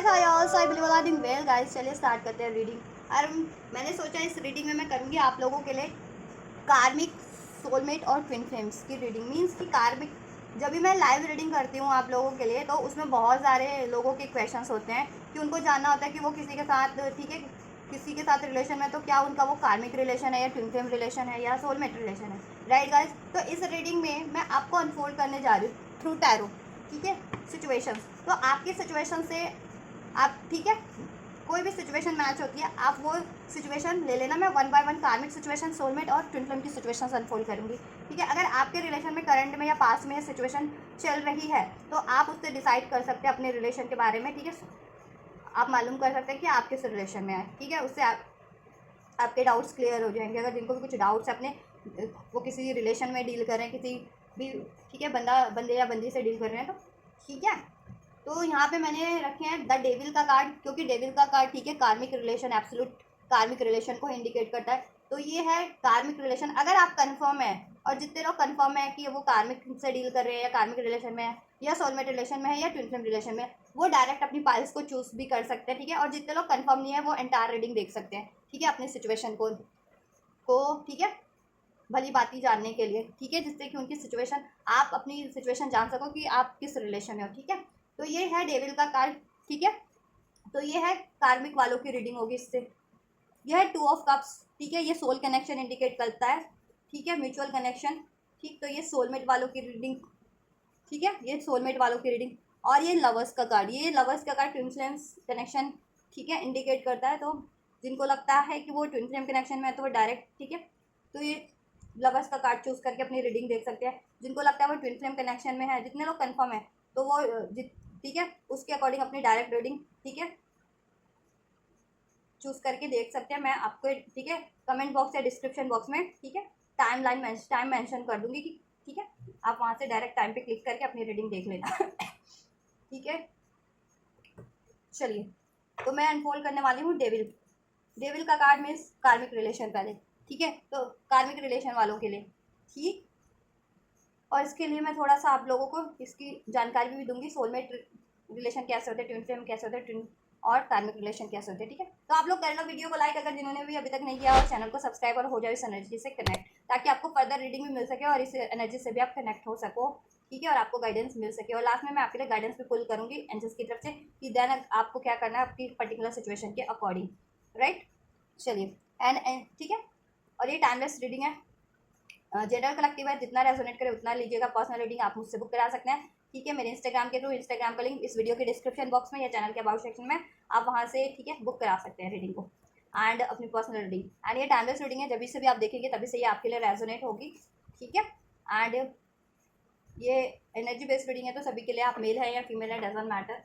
Hi all, so I believe all doing well guys. चलिए start करते हैं reading. और मैंने सोचा इस रीडिंग में मैं करूँगी आप लोगों के लिए कार्मिक, सोलमेट और ट्विन फ्लेम्स की रीडिंग। मीन्स कि कार्मिक, जब भी मैं लाइव रीडिंग करती हूँ आप लोगों के लिए, तो उसमें बहुत सारे लोगों के क्वेश्चंस होते हैं कि उनको जानना होता है कि वो किसी के साथ, ठीक है, किसी के साथ रिलेशन में, तो क्या उनका वो कार्मिक रिलेशन है या ट्विन फ्लेम रिलेशन है या सोलमेट रिलेशन है, राइट गाइस। तो इस रीडिंग में मैं आपको अनफोल्ड करने जा रही हूँ थ्रू टैरो, ठीक है, सिचुएशंस। तो आपकी सिचुएशन से आप, ठीक है, कोई भी सिचुएशन मैच होती है, आप वो सिचुएशन ले लेना। मैं वन बाय वन कार्मिक सिचुएशन, सोलमेट और ट्विन फ्लेम की सिचुएशन अनफोल्ड करूंगी, ठीक है। अगर आपके रिलेशन में करंट में या पास्ट में सिचुएशन चल रही है, तो आप उससे डिसाइड कर सकते हैं अपने रिलेशन के बारे में, ठीक है। आप मालूम कर सकते हैं कि आप किस रिलेशन में है, ठीक है। उससे आपके डाउट्स क्लियर हो जाएंगे। अगर जिनको भी कुछ डाउट्स है अपने, वो किसी रिलेशन में डील कर रहे हैं, किसी भी, ठीक है, बंदे या बंदी से डील कर रहे हैं, तो ठीक है। तो यहाँ पे मैंने रखे हैं द डेविल का कार्ड, क्योंकि डेविल का कार्ड, ठीक है, कार्मिक रिलेशन, एब्सोल्यूट कार्मिक रिलेशन को इंडिकेट करता है। तो ये है कार्मिक रिलेशन। अगर आप कंफर्म है, और जितने लोग कंफर्म है कि वो कार्मिक से डील कर रहे हैं या कार्मिक रिलेशन में है या सोलमेट रिलेशन में है या ट्विन फ्लेम रिलेशन में, वो डायरेक्ट अपनी पाइल्स को चूज भी कर सकते हैं, ठीक है। और जितने लोग कंफर्म नहीं है वो एंटायर रीडिंग देख सकते हैं, ठीक है, अपनी सिचुएशन को, ठीक है, भली बाती जानने के लिए, ठीक है, जिससे कि उनकी सिचुएशन, आप अपनी सिचुएशन जान सको कि आप किस रिलेशन में हो, ठीक है। तो ये है डेविल का कार्ड, ठीक है। तो ये है कार्मिक वालों की रीडिंग होगी इससे। यह है 2 ऑफ कप्स, ठीक है, ये सोल कनेक्शन इंडिकेट करता है, ठीक है, म्यूचुअल कनेक्शन, ठीक। तो ये सोलमेट वालों की रीडिंग, ठीक है, ये सोलमेट वालों की रीडिंग। और ये लवर्स का कार्ड, ये लवर्स का कार्ड ट्विन फ्लेम्स कनेक्शन, ठीक है, इंडिकेट करता है। तो जिनको लगता है कि वो ट्विन फ्लेम कनेक्शन में है, तो वो डायरेक्ट, ठीक है, तो ये लवर्स का कार्ड चूज करके अपनी रीडिंग देख सकते हैं। जिनको लगता है वो ट्विन फ्लेम कनेक्शन में है, जितने लोग कंफर्म है, तो वो ठीक है, उसके अकॉर्डिंग अपनी डायरेक्ट रीडिंग, ठीक है, चूज करके देख सकते हैं। मैं आपको, ठीक है, कमेंट बॉक्स या डिस्क्रिप्शन बॉक्स में, ठीक है, टाइम मेंशन कर दूंगी कि, ठीक है, आप वहां से डायरेक्ट टाइम पे क्लिक करके अपनी रीडिंग देख लेना। ठीक है, चलिए, तो मैं अनफोल्ड करने वाली हूँ डेविल। डेविल का कार्ड मीन्स कार्मिक रिलेशन पहले, ठीक है, तो कार्मिक रिलेशन वालों के लिए, ठीक। और इसके लिए मैं थोड़ा सा आप लोगों को इसकी जानकारी भी दूंगी, सोलमेट रिलेशन कैसे होते हैं, ट्विन फ्लेम कैसे होते हैं, ट्विन और कार्मिक रिलेशन कैसे होते हैं, ठीक है। तो आप लोग कर लो वीडियो को लाइक, अगर जिन्होंने भी अभी तक नहीं किया, और चैनल को सब्सक्राइब, और हो जाए इस एनर्जी से कनेक्ट, ताकि आपको फर्दर रीडिंग भी मिल सके और इस एनर्जी से भी आप कनेक्ट हो सको, ठीक है, और आपको गाइडेंस मिल सके। और लास्ट में मैं आपके लिए गाइडेंस भी पुल करूंगी एंजल्स की तरफ से कि देन आपको क्या करना है आपकी पर्टिकुलर सिचुएशन के अकॉर्डिंग, राइट। चलिए, एंड ठीक है, और ये टाइमलेस रीडिंग है, जनरल कलेक्टिव है, जितना रेजोनेट करे उतना लीजिएगा। पर्सनल रीडिंग आप मुझसे बुक करा सकते हैं, ठीक है, मेरे इंस्टाग्राम के थ्रू। इंस्टाग्राम का लिंक इस वीडियो के डिस्क्रिप्शन बॉक्स में या चैनल के अबाउट सेक्शन में, आप वहाँ से, ठीक है, बुक करा सकते हैं रीडिंग को एंड अपनी पर्सनल रीडिंग। एंड ये टाइमलेस रीडिंग है, जब से भी आप देखेंगे तभी से ये आपके लिए रेजोनेट होगी, ठीक है। एंड ये एनर्जी बेस्ड रीडिंग है, तो सभी के लिए, आप मेल है या फीमेल है, डजंट मैटर,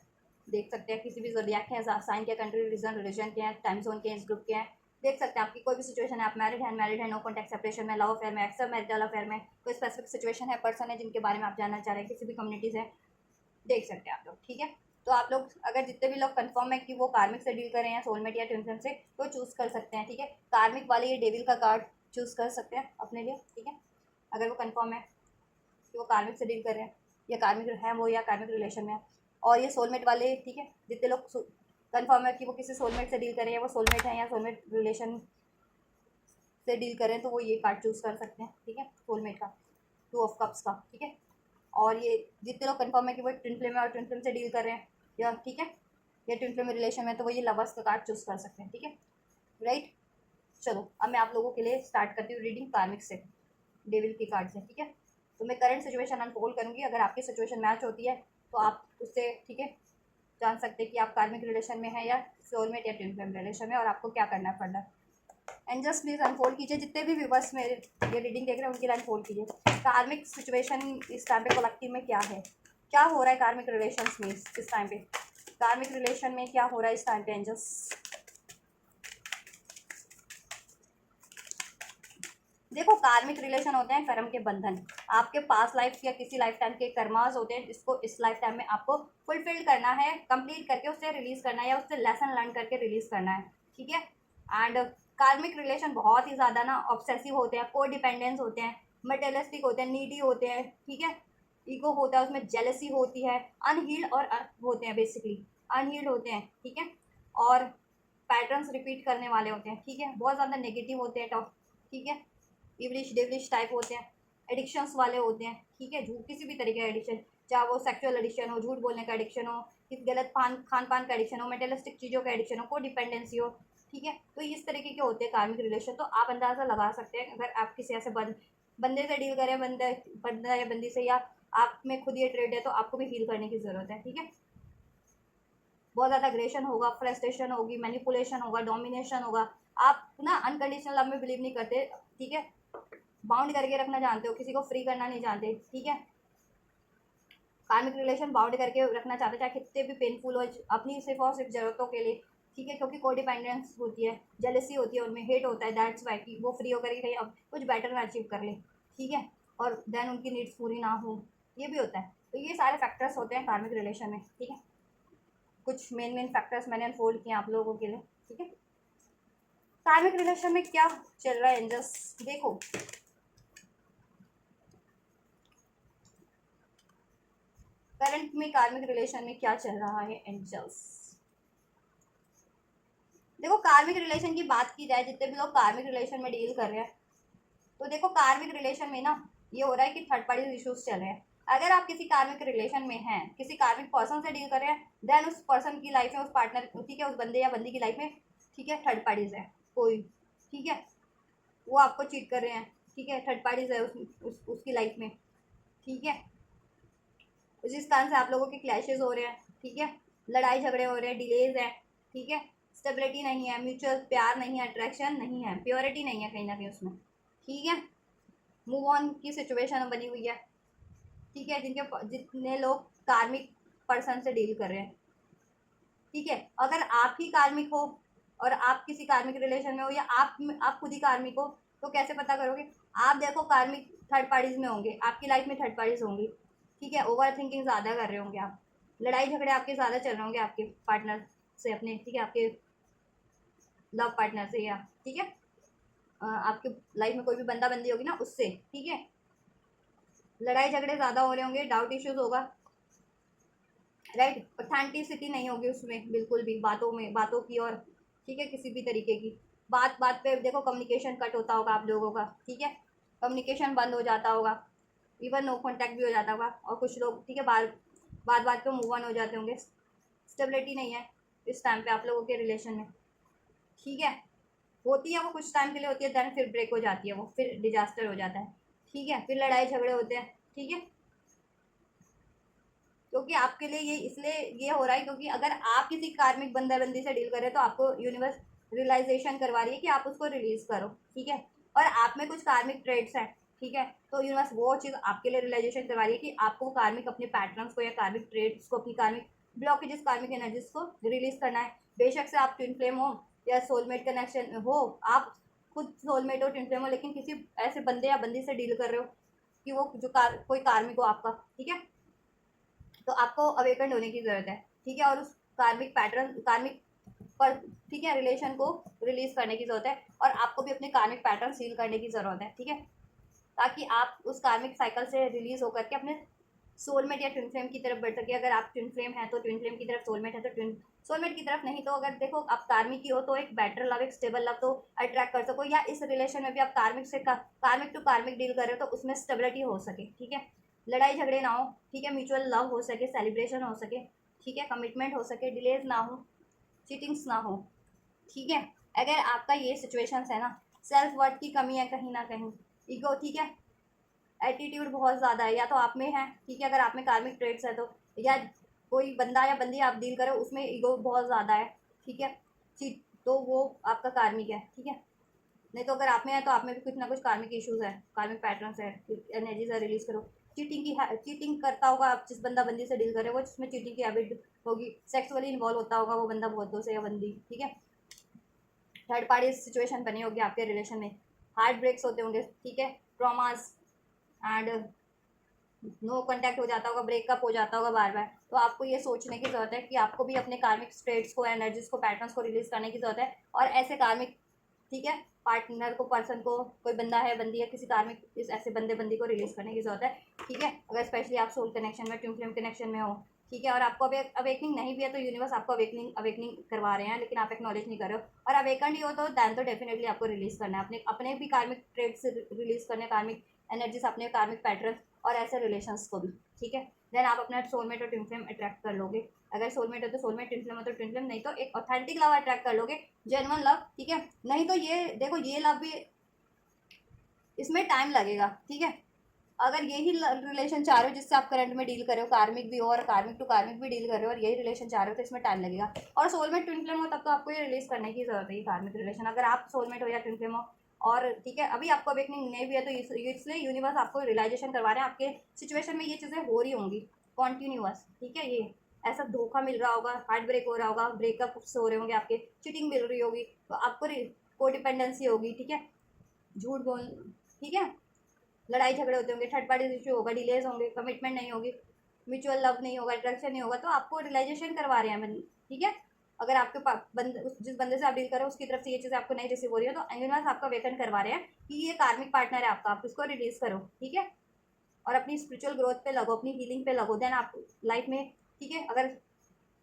देख सकते हैं। किसी भी ज़ोडिएक के हैं, साइन के, कंट्री, रीजन, रिलीजन के हैं, टाइम जोन के हैं, इस ग्रुप के हैं, देख सकते हैं। आपकी कोई भी सिचुएशन है, आप मैरिड है, अनमैरिड है, नो कॉन्टैक्ट सेपरेशन में, लव अफेयर में, एक्स मैरिटल अफेयर में, कोई स्पेसिफिक सिचुएशन है, पर्सन है जिनके बारे में आप जानना चाह रहे हैं, किसी भी कम्युनिटीज़ है, देख सकते हैं आप लोग, ठीक है। तो आप लोग, अगर जितने भी लोग कंफर्म है कि वो कार्मिक से डील कर रहे हैं, सोलमेट या ट्विन फ्लेम से, तो चूज़ कर सकते हैं, ठीक है। कार्मिक वाले ये डेविल का कार्ड चूज़ कर सकते हैं अपने लिए, ठीक है, अगर वो कंफर्म है कि वो कार्मिक से डील कर रहे हैं या कार्मिक है वो, या कार्मिक रिलेशन में है। और ये सोलमेट वाले, ठीक है, जितने लोग कंफर्म है कि वो किसी सोलमेट से डील कर रहे हैं, वो सोलमेट है या सोलमेट रिलेशन से डील करें, तो वो ये कार्ड चूज़ कर सकते हैं, ठीक है, सोलमेट का, 2 ऑफ कप्स का, ठीक है। और ये जितने लोग कंफर्म है कि वो ट्विन फ्लेम है और ट्विन फ्लेम से डील कर रहे हैं, या, ठीक है, या ट्विन फ्लेम रिलेशन में, तो वो ये लवर्स का कार्ड चूज़ कर सकते हैं, ठीक है, राइट। चलो, अब मैं आप लोगों के लिए स्टार्ट करती हूँ रीडिंग कार्मिक से, डेविल की कार्ड से, ठीक है। तो मैं करंट सिचुएशन अनफोल्ड करूँगी, अगर आपकी सिचुएशन मैच होती है तो आप उससे, ठीक है, जान सकते हैं कि आप कार्मिक रिलेशन में हैं या सोलमेट या ट्विन फ्लेम रिलेशन में, और आपको क्या करना है further. And just please unfold कीजिए, जितने भी व्यूवर्स मेरे ये रीडिंग देख रहे हैं उनके लिए अनफोल्ड कीजिए। कार्मिक सिचुएशन इस टाइम पे कलेक्टिव में क्या है, क्या हो रहा है कार्मिक रिलेशंस में इस टाइम पे, कार्मिक रिलेशन में क्या हो रहा है इस टाइम पे। एंजल्स, देखो, कार्मिक रिलेशन होते हैं कर्म के बंधन, आपके पास लाइफ या किसी लाइफ टाइम के कर्मास होते हैं, जिसको इस लाइफ टाइम में आपको फुलफिल करना है, कंप्लीट करके उससे रिलीज करना है, या उससे लेसन लर्न करके रिलीज करना है, ठीक है। एंड कार्मिक रिलेशन बहुत ही ज़्यादा ना ऑब्सेसिव होते हैं, को डिपेंडेंस होते हैं, मटेरियलिस्टिक होते हैं, नीडी होते हैं, ठीक है, ईगो होता है उसमें, जेलसी होती है, अनहील्ड और होते हैं बेसिकली, अनहील्ड होते हैं, ठीक है, और पैटर्न्स रिपीट करने वाले होते हैं, ठीक है, बहुत ज़्यादा नेगेटिव होते हैं, टॉप, ठीक है, इवलिश डेवलिश टाइप होते हैं, एडिक्शंस वाले होते हैं, ठीक है, झूठ किसी भी तरीके का एडिक्शन, चाहे वो सेक्सुअल एडिक्शन हो, झूठ बोलने का एडिक्शन हो, किसी गलत खान पान का एडिक्शन हो, मेटेरियलिस्टिक चीज़ों का एडिक्शन हो, को डिपेंडेंसी हो, ठीक है, तो इस तरीके के होते हैं कार्मिक रिलेशन। तो आप अंदाज़ा लगा सकते हैं अगर आप किसी ऐसे बंदे से डील करें, बंदा या बंदी से, या आप में खुद ये ट्रेड है, तो आपको भी हील करने की ज़रूरत है, ठीक है। बहुत ज़्यादा अग्रेशन होगा, फ्रस्ट्रेशन होगी, मैनिपुलेशन होगा, डोमिनेशन होगा, आप ना अनकंडीशनल लव में बिलीव नहीं करते, ठीक है, बाउंड करके रखना जानते हो, किसी को फ्री करना नहीं जानते, ठीक है, कार्मिक रिलेशन बाउंड करके रखना चाहते चाहे कितने भी पेनफुल हो, अपनी सिर्फ और सिर्फ ज़रूरतों के लिए, ठीक है, क्योंकि कोडिपेंडेंस होती है, जेलसी होती है, उनमें हेट होता है, दैट्स वाई कि वो फ्री होकर के कहीं अब कुछ बेटर ना अचीव कर ले, ठीक है, और देन उनकी नीड्स पूरी ना हो, ये भी होता है। तो ये सारे फैक्टर्स होते हैं कार्मिक रिलेशन में, ठीक है, कुछ मेन फैक्टर्स मैंने अनफोल्ड किए आप लोगों के लिए, ठीक है। कार्मिक रिलेशन में क्या चल रहा है एंजल्स, देखो करंट में कार्मिक रिलेशन में क्या चल रहा है एंजल्स। देखो कार्मिक रिलेशन की बात की जाए, जितने भी लोग कार्मिक रिलेशन में डील कर रहे हैं, तो देखो कार्मिक रिलेशन में ना ये हो रहा है कि थर्ड पार्टी इश्यूज चल रहे हैं। अगर आप किसी कार्मिक रिलेशन में हैं, किसी कार्मिक पर्सन से डील कर रहे हैं, देन उस पर्सन की लाइफ में, उस पार्टनर, ठीक है, उस बंदे या बंदी की लाइफ में, ठीक है, थर्ड पार्टीज है कोई, ठीक है, वो आपको चीट कर रहे हैं, ठीक है, थर्ड पार्टीज है उसकी लाइफ में, ठीक है, जिस कारण से आप लोगों के क्लैशेज हो रहे हैं, ठीक है, लड़ाई झगड़े हो रहे हैं, डिलेज है, ठीक है, स्टेबिलिटी नहीं है, म्यूचुअल प्यार नहीं है, अट्रैक्शन नहीं है, प्योरिटी नहीं है कहीं ना कहीं उसमें, ठीक है, मूव ऑन की सिचुएशन बनी हुई है, ठीक है, जितने लोग कार्मिक पर्सन से डील कर रहे हैं, ठीक है, अगर आप ही कार्मिक हो और आप किसी कार्मिक रिलेशन में हो, या आप खुद ही कार्मिक हो, तो कैसे पता करोगे। आप देखो कार्मिक थर्ड पार्टीज में होंगे, आपकी लाइफ में थर्ड पार्टीज होंगी, ठीक है, ओवर थिंकिंग ज़्यादा कर रहे होंगे आप, लड़ाई झगड़े आपके ज़्यादा चल रहे होंगे आपके पार्टनर से अपने, ठीक है, आपके लव पार्टनर से, या ठीक है, आपके लाइफ में कोई भी बंदा बंदी होगी ना उससे, ठीक है, लड़ाई झगड़े ज़्यादा हो रहे होंगे, डाउट इश्यूज होगा, राइट, ऑथेंटिसिटी नहीं होगी उसमें बिल्कुल भी, बातों में, बातों की, और ठीक है, किसी भी तरीके की बात बात पे देखो कम्युनिकेशन कट होता होगा आप लोगों का, ठीक है, कम्युनिकेशन बंद हो जाता होगा, इवन नो कॉन्टैक्ट भी हो जाता होगा, और कुछ लोग, ठीक है, बात बात पे मूव ऑन हो जाते होंगे, स्टेबिलिटी नहीं है इस टाइम पे आप लोगों के रिलेशन में, ठीक है, होती है वो कुछ टाइम के लिए होती है, देन फिर ब्रेक हो जाती है, वो फिर डिजास्टर हो जाता है, ठीक है, फिर लड़ाई झगड़े होते हैं, ठीक है, क्योंकि आपके लिए ये इसलिए ये हो रहा है क्योंकि अगर आप किसी कार्मिक बंदा बंदी से डील कर रहे हैं, तो आपको यूनिवर्स रियलाइजेशन करवा रही है कि आप उसको रिलीज करो, ठीक है, और आप में कुछ कार्मिक ट्रेड्स हैं, ठीक है, तो यूनिवर्स वो चीज़ आपके लिए रियलाइजेशन करवा रही है कि आपको कार्मिक अपने पैटर्न्स को या कार्मिक ट्रेड्स को, अपनी कार्मिक ब्लॉकेजेस, कार्मिक एनर्जीज को रिलीज करना है। बेशक से आप ट्विन फ्लेम हो या सोलमेट कनेक्शन हो, आप खुद सोलमेट हो, ट्विन फ्लेम हो, लेकिन किसी ऐसे बंदे या बंदी से डील कर रहे हो कि वो जो कोई कार्मिक हो आपका, ठीक है, तो आपको अवेकन होने की ज़रूरत है, ठीक है, और उस कार्मिक पर, ठीक है, रिलेशन को रिलीज करने की ज़रूरत है, और आपको भी अपने कार्मिक पैटर्न सील करने की ज़रूरत है, ठीक है, ताकि आप उस कार्मिक साइकिल से रिलीज होकर के अपने सोलमेट या ट्विन फ्लेम की तरफ बढ़ सके। अगर आप ट्विन फ्लेम है तो ट्विन फ्लेम की तरफ, सोलमेट है तो ट्विन सोलमेट की तरफ, नहीं तो अगर देखो आप कार्मिक की हो तो एक बेटर लव, एक स्टेबल लव तो अट्रैक्ट कर सको, या इस रिलेशन में भी आप कार्मिक टू कार्मिक डील कर रहे हो तो उसमें स्टेबिलिटी हो सके, ठीक है, लड़ाई झगड़े ना हो, ठीक है, म्यूचुअल लव हो सके, सेलिब्रेशन हो सके, ठीक है, कमिटमेंट हो सके, डिलेज ना हो, चीटिंग्स ना हो, ठीक है। अगर आपका ये सिचुएशंस है ना, सेल्फ वर्थ की कमी है कहीं ना कहीं, ईगो, ठीक है, एटीट्यूड बहुत ज़्यादा है, या तो आप में है, ठीक है, अगर आप में कार्मिक ट्रेड्स है तो, या कोई बंदा या बंदी आप डील करो उसमें ईगो बहुत ज़्यादा है, ठीक है, चीट, तो वो आपका कार्मिक है, ठीक है, नहीं तो अगर आप में है तो आप में भी कुछ ना कुछ कार्मिक इश्यूज है, कार्मिक पैटर्न्स है, एनर्जीज है, रिलीज करो। चीटिंग करता होगा आप जिस बंदा बंदी से डील करे, वो जिसमें चीटिंग की हैबिट होगी, सेक्सुअली इन्वॉल्व होता होगा वो बंदा बहुतों से या बंदी, ठीक है, थर्ड पार्टी सिचुएशन बनी होगी आपके रिलेशन में, हार्ट ब्रेक्स होते होंगे, ठीक है, ट्रॉमास एंड नो कॉन्टैक्ट हो जाता होगा, ब्रेकअप हो जाता होगा बार बार। तो आपको ये सोचने की ज़रूरत है कि आपको भी अपने कार्मिक स्टेट्स को, एनर्जीज को, पैटर्न्स को रिलीज करने की ज़रूरत है, और ऐसे कार्मिक, ठीक है, पार्टनर को, पर्सन को, कोई बंदा है बंदी है, किसी कार्मिक इस ऐसे बंदे बंदी को रिलीज करने की ज़रूरत है, ठीक है, अगर स्पेशली आप सोल कनेक्शन में, ट्विन फ्लेम कनेक्शन में हो, ठीक है। और आपको अवेकनिंग नहीं भी है तो यूनिवर्स आपको अवेकनिंग अवेकनिंग करवा रहे हैं, लेकिन आप एक्नॉलेज नहीं कर रहे हो। और अवेकन ही हो तो दैन तो डेफिनेटली आपको रिलीज करना है, अपने अपने भी कार्मिक ट्रेड्स रिलीज करने, कार्मिक एनर्जीज, अपने कार्मिक पैटर्न और ऐसे रिलेशंस को भी। ठीक है। देन आप अपना सोलमेट और ट्विन फ्लेम अट्रैक्ट कर लोगे। अगर सोलमेट हो तो सोलमेट, ट्विन फ्लेम हो तो ट्विन फ्लेम, नहीं तो एक ऑथेंटिक लव अट्रैक्ट कर लोगे, जेन्युइन लव। ठीक है। नहीं तो ये देखो, ये लव भी इसमें टाइम लगेगा। ठीक है। अगर यही रिलेशन चाह रहे हो जिससे आप करंट में डील कर रहे हो, कार्मिक भी हो और कार्मिक टू कार्मिक भी डील कर रहे हो, और यही रिलेशन चाह रहे हो, तो इसमें टाइम लगेगा। और सोलमेट ट्विन फ्लेम हो तब तो आपको ये रिलीज करने की जरूरत है, ये कार्मिक रिलेशन। अगर आप सोलमेट हो या ट्विन फ्लेम हो और ठीक है अभी आपको अवेकनिंग नहीं भी है तो इसलिए यूनिवर्स आपको रियलाइजेशन करवा रहे हैं, आपके सिचुएशन में ये चीज़ें हो रही होंगी कॉन्टिन्यूअस। ठीक है। ये ऐसा धोखा मिल रहा होगा, हार्ट ब्रेक हो रहा होगा, ब्रेकअप्स हो रहे होंगे आपके, चीटिंग मिल रही होगी, तो आपको कोडिपेंडेंसी होगी। ठीक है। झूठ बोल, ठीक है, लड़ाई झगड़े होते होंगे, थर्ड पार्टी इशू होगा, डिलेज होंगे, कमिटमेंट नहीं होगी, म्यूचुअल लव नहीं होगा, अट्रैक्शन नहीं होगा, तो आपको रियलाइजेशन करवा रहे हैं। ठीक है। अगर आपके पास जिस बंदे से आप डील कर रहे हो उसकी तरफ से ये चीज़ आपको नहीं रिसीव हो रही है तो यूनिवर्स आपका वेकन करवा रहे हैं कि ये कार्मिक पार्टनर है आपका, आप उसको रिलीज करो। ठीक है। और अपनी स्पिरिचुअल ग्रोथ पे लगो, अपनी हीलिंग पे लगो, देन आप लाइफ में, ठीक है, अगर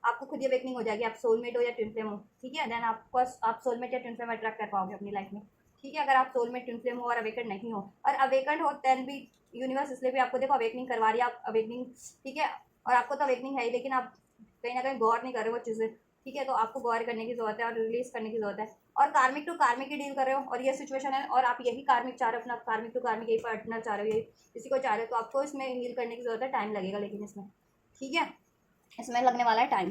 आपको खुद ही अवेकनिंग हो जाएगी, आप सोलमेट हो या ट्विन फ्लेम हो। ठीक है। देन आपको आप सोलमेट या ट्विन फ्लेम अट्रैक्ट कर पाओगे अपनी लाइफ में। ठीक है। अगर आप सोलमेट, ट्विन फ्लेम हो और अवेकन नहीं हो, और अवेकन हो देन भी यूनिवर्स इसलिए भी आपको देखो अवेकनिंग करवा रही है, आप अवेकनिंग, ठीक है, और आपको तो अवेकनिंग है ही, लेकिन आप कहीं ना कहीं गौर नहीं कर रहे वो चीज़ें। ठीक है। तो आपको गौर करने की जरूरत है और रिलीज करने की जरूरत है। और कार्मिक टू कार्मिक ही डील कर रहे हो और ये सिचुएशन है, और आप यही कार्मिक चाह रहे हो, अपना कार्मिक टू कार्मिक यही पार्टनर चाह रहे हो, यही किसी को चाह रहे हो, तो आपको इसमें हील करने की जरूरत है, टाइम लगेगा लेकिन इसमें। ठीक है। इसमें लगने वाला है टाइम।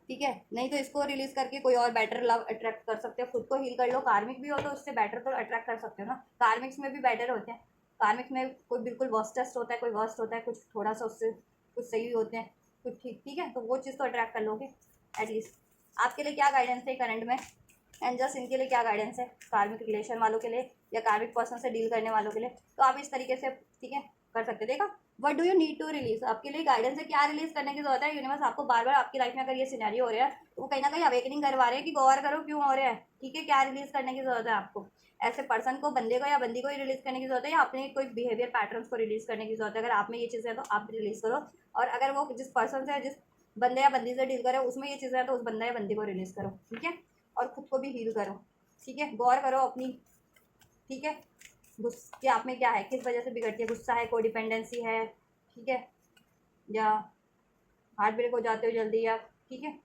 ठीक है। नहीं तो इसको रिलीज करके कोई और बेटर लव अट्रैक्ट कर सकते हो, खुद को हील कर लो। कार्मिक भी हो तो उससे बेटर तो अट्रैक्ट कर सकते हो ना, कार्मिक्स में भी बेटर होते हैं। कार्मिक में कोई बिल्कुल वर्स्टेस्ट होता है, कोई वर्स्ट होता है, कुछ थोड़ा सा उससे कुछ सही होते हैं, कुछ ठीक। ठीक है। तो वो चीज़ तो अट्रैक्ट कर लोगे एटलीस्ट। आपके लिए क्या गाइडेंस है करंट में, एंड जस्ट इनके लिए क्या गाइडेंस है, कार्मिक रिलेशन वालों के लिए या कार्मिक पर्सन से डील करने वालों के लिए, तो आप इस तरीके से, ठीक है, कर सकते। देखा, what do you need to release, आपके लिए गाइडेंस है, क्या रिलीज करने की जरूरत है। यूनिवर्स आपको बार बार आपकी लाइफ में अगर ये सिनेरियो हो रहा है तो वो कहीं ना कहीं अवेकनिंग करवा रहे हैं कि गौर करो क्यों हो रहा है। ठीक है। क्या रिलीज करने की जरूरत है आपको, ऐसे पर्सन को, बंदे को या बंदी को ही रिलीज करने की जरूरत है, या अपने कोई बिहेवियर पैटर्न्स को रिलीज करने की जरूरत है। अगर आप में ये चीज़ें है तो आप रिलीज करो, और अगर वो जिस पर्सन से, जिस बंदे या बंदी से डील करे उसमें ये चीज़ें है तो उस बंदा या बंदी को रिलीज करो। ठीक है। और खुद को भी हील करो। ठीक है। गौर करो अपनी, ठीक है, गुस्से आप में क्या है, किस वजह से बिगड़ती है, गुस्सा है, कोई डिपेंडेंसी है, ठीक है, या हार्ट ब्रेक हो जाते हो जल्दी, या ठीक है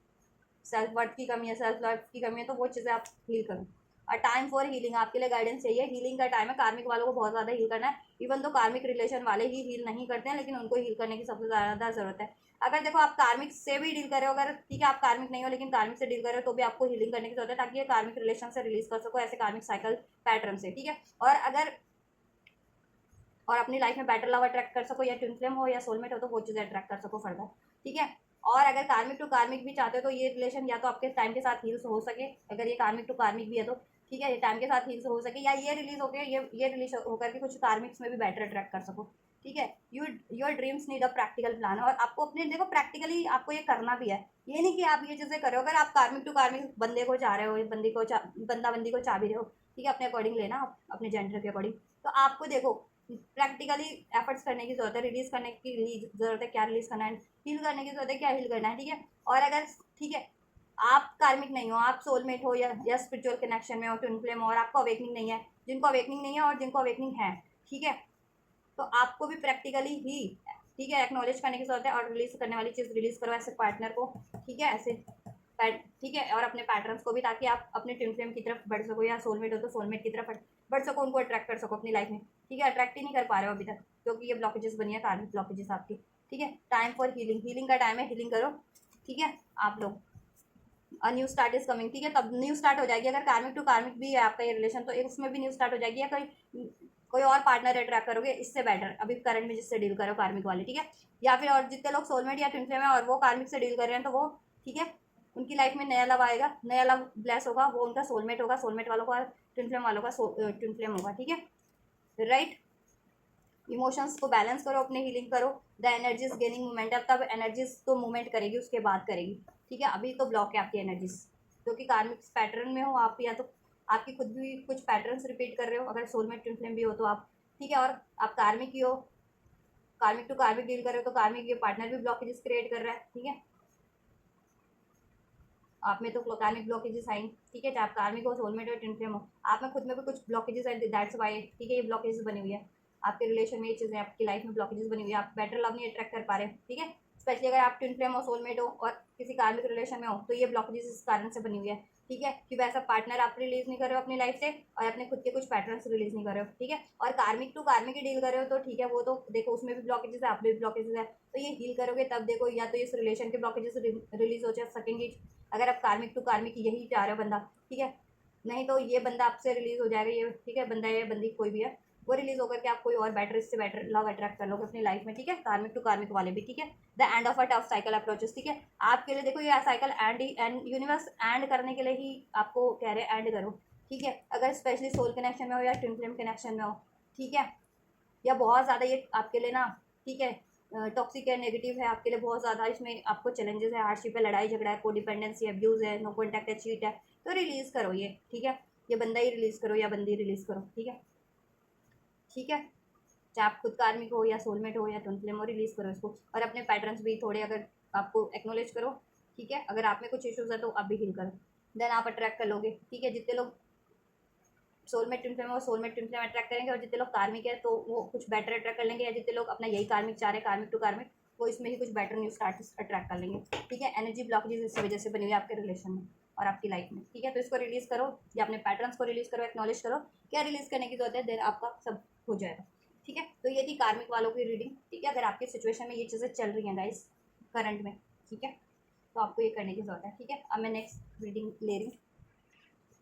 सेल्फ वर्थ की कमी है, सेल्फ लव की कमी है, तो वो चीज़ें आप हील करो। और टाइम फॉर हीलिंग, आपके लिए गाइडेंस चाहिए, हीलिंग का टाइम है। कार्मिक वालों को बहुत ज़्यादा हील करना है, इवन तो कार्मिक रिलेशन वाले ही हील नहीं करते हैं, लेकिन उनको हील करने की सबसे ज़्यादा ज़रूरत है। अगर देखो आप कार्मिक से भी डील कर रहे हो, अगर ठीक है आप कार्मिक नहीं हो लेकिन कार्मिक से डील कर रहे हो, तो भी आपको हीलिंग करने की जरूरत है, ताकि ये कार्मिक रिलेशन से रिलीज कर सको ऐसे कार्मिक साइकिल पैटर्न से। ठीक है। और अगर और अपनी लाइफ में बेटर लव अट्रैक्ट कर सको, या ट्विन फ्लेम हो या सोलमेट हो, तो वो चीज़ें अट्रैक्ट कर सको फर्दर। ठीक है। और अगर कार्मिक टू कार्मिक भी चाहते हो तो ये रिलेशन या तो आपके टाइम के साथ हील्स हो सके, अगर ये कार्मिक टू कार्मिक भी है तो, ठीक है, ये टाइम के साथ हील्स हो सके, या ये रिलीज होकर ये रिलीज होकर के कुछ कार्मिक्स में भी बेटर अट्रैक्ट कर सको। ठीक है। Your dreams need a practical plan, और आपको अपने देखो प्रैक्टिकली आपको ये करना भी है, ये नहीं कि आप ये चीज़ें करो। अगर आप कार्मिक टू कार्मिक बंदे को चाह रहे हो, बंदा बंदी को चाह भी रहे हो, ठीक है, अपने अकॉर्डिंग लेना, अपने जेंडर के अकॉर्डिंग, तो आपको देखो प्रैक्टिकली एफर्ट्स करने की जरूरत है, रिलीज करने की जरूरत है, क्या रिलीज करना है, हील करने की जरूरत है, क्या हील करना है। ठीक है। और अगर, ठीक है, आप कार्मिक नहीं हो, आप सोलमेट हो या स्पिरिचुअल कनेक्शन में हो, ट्विन फ्लेम हो, और आपको अवेकनिंग नहीं है, जिनको अवेकनिंग नहीं है और जिनको अवेकनिंग है, ठीक है, तो आपको भी प्रैक्टिकली ही, ठीक है, एक्नॉलेज करने की जरूरत है, और रिलीज करने वाली चीज़ रिलीज करो ऐसे पार्टनर को। ठीक है। ऐसे ठीक है। और अपने पैटर्न्स को भी, ताकि आप अपने ट्विन फ्लेम की तरफ बढ़ सको, या सोलमेट हो तो सोलमेट की तरफ बढ़ सको, उनको अट्रैक्ट कर सको अपनी लाइफ में। ठीक है। अट्रैक्ट ही नहीं कर पा रहे हो अभी तक, क्योंकि ये ब्लॉकेजेस बनी है, कार्मिक ब्लॉकेजेस आपकी। ठीक है। टाइम फॉर हीलिंग, हीलिंग का टाइम है, हीलिंग करो। ठीक है। आप लोग, a new start is coming, ठीक है, तब न्यू स्टार्ट हो जाएगी। अगर कार्मिक टू कार्मिक भी है आपका ये रिलेशन, तो एक उसमें भी न्यू स्टार्ट हो जाएगी, या कोई और पार्टनर अट्रैक्ट करोगे इससे बेटर, अभी करंट में जिससे डील करो कार्मिक वाले। ठीक है। या फिर और जितने लोग सोलमेट या ट्विन फ्लेम है और वो कार्मिक से डील कर रहे हैं, तो वो, ठीक है, उनकी लाइफ में नया लव आएगा, नया लव ब्लेस होगा, वो उनका सोलमेट होगा, सोलमेट वालों का, ट्विन फ्लेम वालों का ट्विन फ्लेम होगा। ठीक है। राइट। इमोशंस को बैलेंस करो, अपने हीलिंग करो, द एनर्जीज गेनिंग मूवमेंट, अब तब एनर्जीज तो मूवमेंट करेगी, उसके बाद करेगी। ठीक है। अभी तो ब्लॉक है आपकी एनर्जीज, क्योंकि कार्मिक पैटर्न में हो आप, या तो आपकी खुद भी कुछ पैटर्न्स रिपीट कर रहे हो, अगर सोलमेट ट्विन फ्लेम भी हो तो आप। ठीक है। और आप कार्मिक ही हो, कार्मिक टू कार्मिक डील कर रहे हो तो कार्मिक ये पार्टनर भी ब्लॉकेजेस क्रिएट कर रहा है, ठीक है। आप में तो कार्मिक ब्लॉकेजेस आई, ठीक है, चाहे आप कार्मिक हो, सोलमेट हो, ट्विन फ्लेम हो, आप में खुद में भी कुछ ब्लॉकेजेस है, दैट्स वाई, ठीक है, ये ब्लॉकेजेस बनी हुई है आपके रिलेशन में, ये चीज़ें आपकी लाइफ में ब्लॉकेजेस बनी हुई है, आप बेटर लव नहीं अट्रैक्ट कर पा रहे, ठीक है। स्पेशली अगर आप ट्विन फ्लेम हो, सोलमेट हो और किसी कार्मिक रिलेशन में हो तो ये ब्लॉकेजेस इस कारण से बनी हुई है, ठीक है, कि वैसा पार्टनर आप रिलीज नहीं कर रहे हो अपनी लाइफ से और अपने खुद के कुछ पैटर्न्स रिलीज नहीं कर रहे हो, ठीक है। और कार्मिक टू कार्मिक ही डील कर रहे हो तो ठीक है, वो तो देखो उसमें भी ब्लॉकेजेस है, आप में भी ब्लॉकेजेस है, तो ये डील करोगे तब देखो या तो इस रिलेशन के ब्लॉकेजेस रिलीज हो जा सकेंगे अगर आप कार्मिक टू कार्मिक यही चाह रहे हो बंदा, ठीक है। नहीं तो ये बंदा आपसे रिलीज हो जाएगा, ये ठीक है, बंदा या बंदी कोई भी है, वो रिलीज होकर के आप कोई और बेटर, इससे बेटर लव अट्रैक्ट कर लोगे अपनी लाइफ में, ठीक है। कार्मिक टू कार्मिक वाले भी, ठीक है। The end of a tough cycle approaches, ठीक है, आपके लिए देखो ये साइकिल एंड यूनिवर्स एंड करने के लिए ही आपको कह रहे हैं एंड करो, ठीक है। अगर स्पेशली सोल कनेक्शन में हो या ट्विन फ्लेम कनेक्शन में हो, ठीक है, या बहुत ज़्यादा ये आपके लिए ना, ठीक है, टॉक्सिक है, नेगेटिव है आपके लिए बहुत ज़्यादा, इसमें आपको चैलेंजेस है, हार्डशिप है, लड़ाई झगड़ा है, कोडिपेंडेंसी, अब्यूज़ है, नो कॉन्टैक्ट है, चीट है, तो रिलीज़ करो ये, ठीक है। ये बंदा ही रिलीज़ करो या बंदी रिलीज़ करो, ठीक है, ठीक है। चाहे आप खुद कार्मिक हो या सोलमेट हो या ट्विन फ्लेम हो, रिलीज़ करो इसको और अपने पैटर्न्स भी थोड़े अगर आपको एक्नोलेज करो, ठीक है। अगर आप में कुछ इश्यूज़ है तो आप भी हील करो, देन आप अट्रैक्ट कर लोगे, ठीक है। जितने लोग सोलमेट ट्विन फ्लेम और सोलमेट ट्विन फ्लेम अट्रैक्ट करेंगे और जितने लोग कार्मिक है तो वो कुछ बेटर अट्रैक्ट कर लेंगे, या जितने लोग अपना यही कार्मिक चाह रहे हैं, कार्मिक टू कार्मिक, वो इसमें ही कुछ बेटर न्यू स्टार्ट अट्रैक्ट कर लेंगे, ठीक है। एनर्जी ब्लॉकेजेस इसी वजह से बनी हुई है आपके रिलेशन में और आपकी लाइफ में, ठीक है। तो इसको रिलीज़ करो या अपने पैटर्न्स को रिलीज़ करो, एक्नॉलेज करो क्या रिलीज़ करने की जरूरत है, देन आपका सब हो जाएगा, ठीक है। तो ये थी कार्मिक वालों की रीडिंग, ठीक है। अगर आपकी सिचुएशन में ये चीज़ें चल रही हैं गाइस करंट में, ठीक है, तो आपको ये करने की जरूरत है, ठीक है। अब मैं नेक्स्ट रीडिंग ले रही हूँ,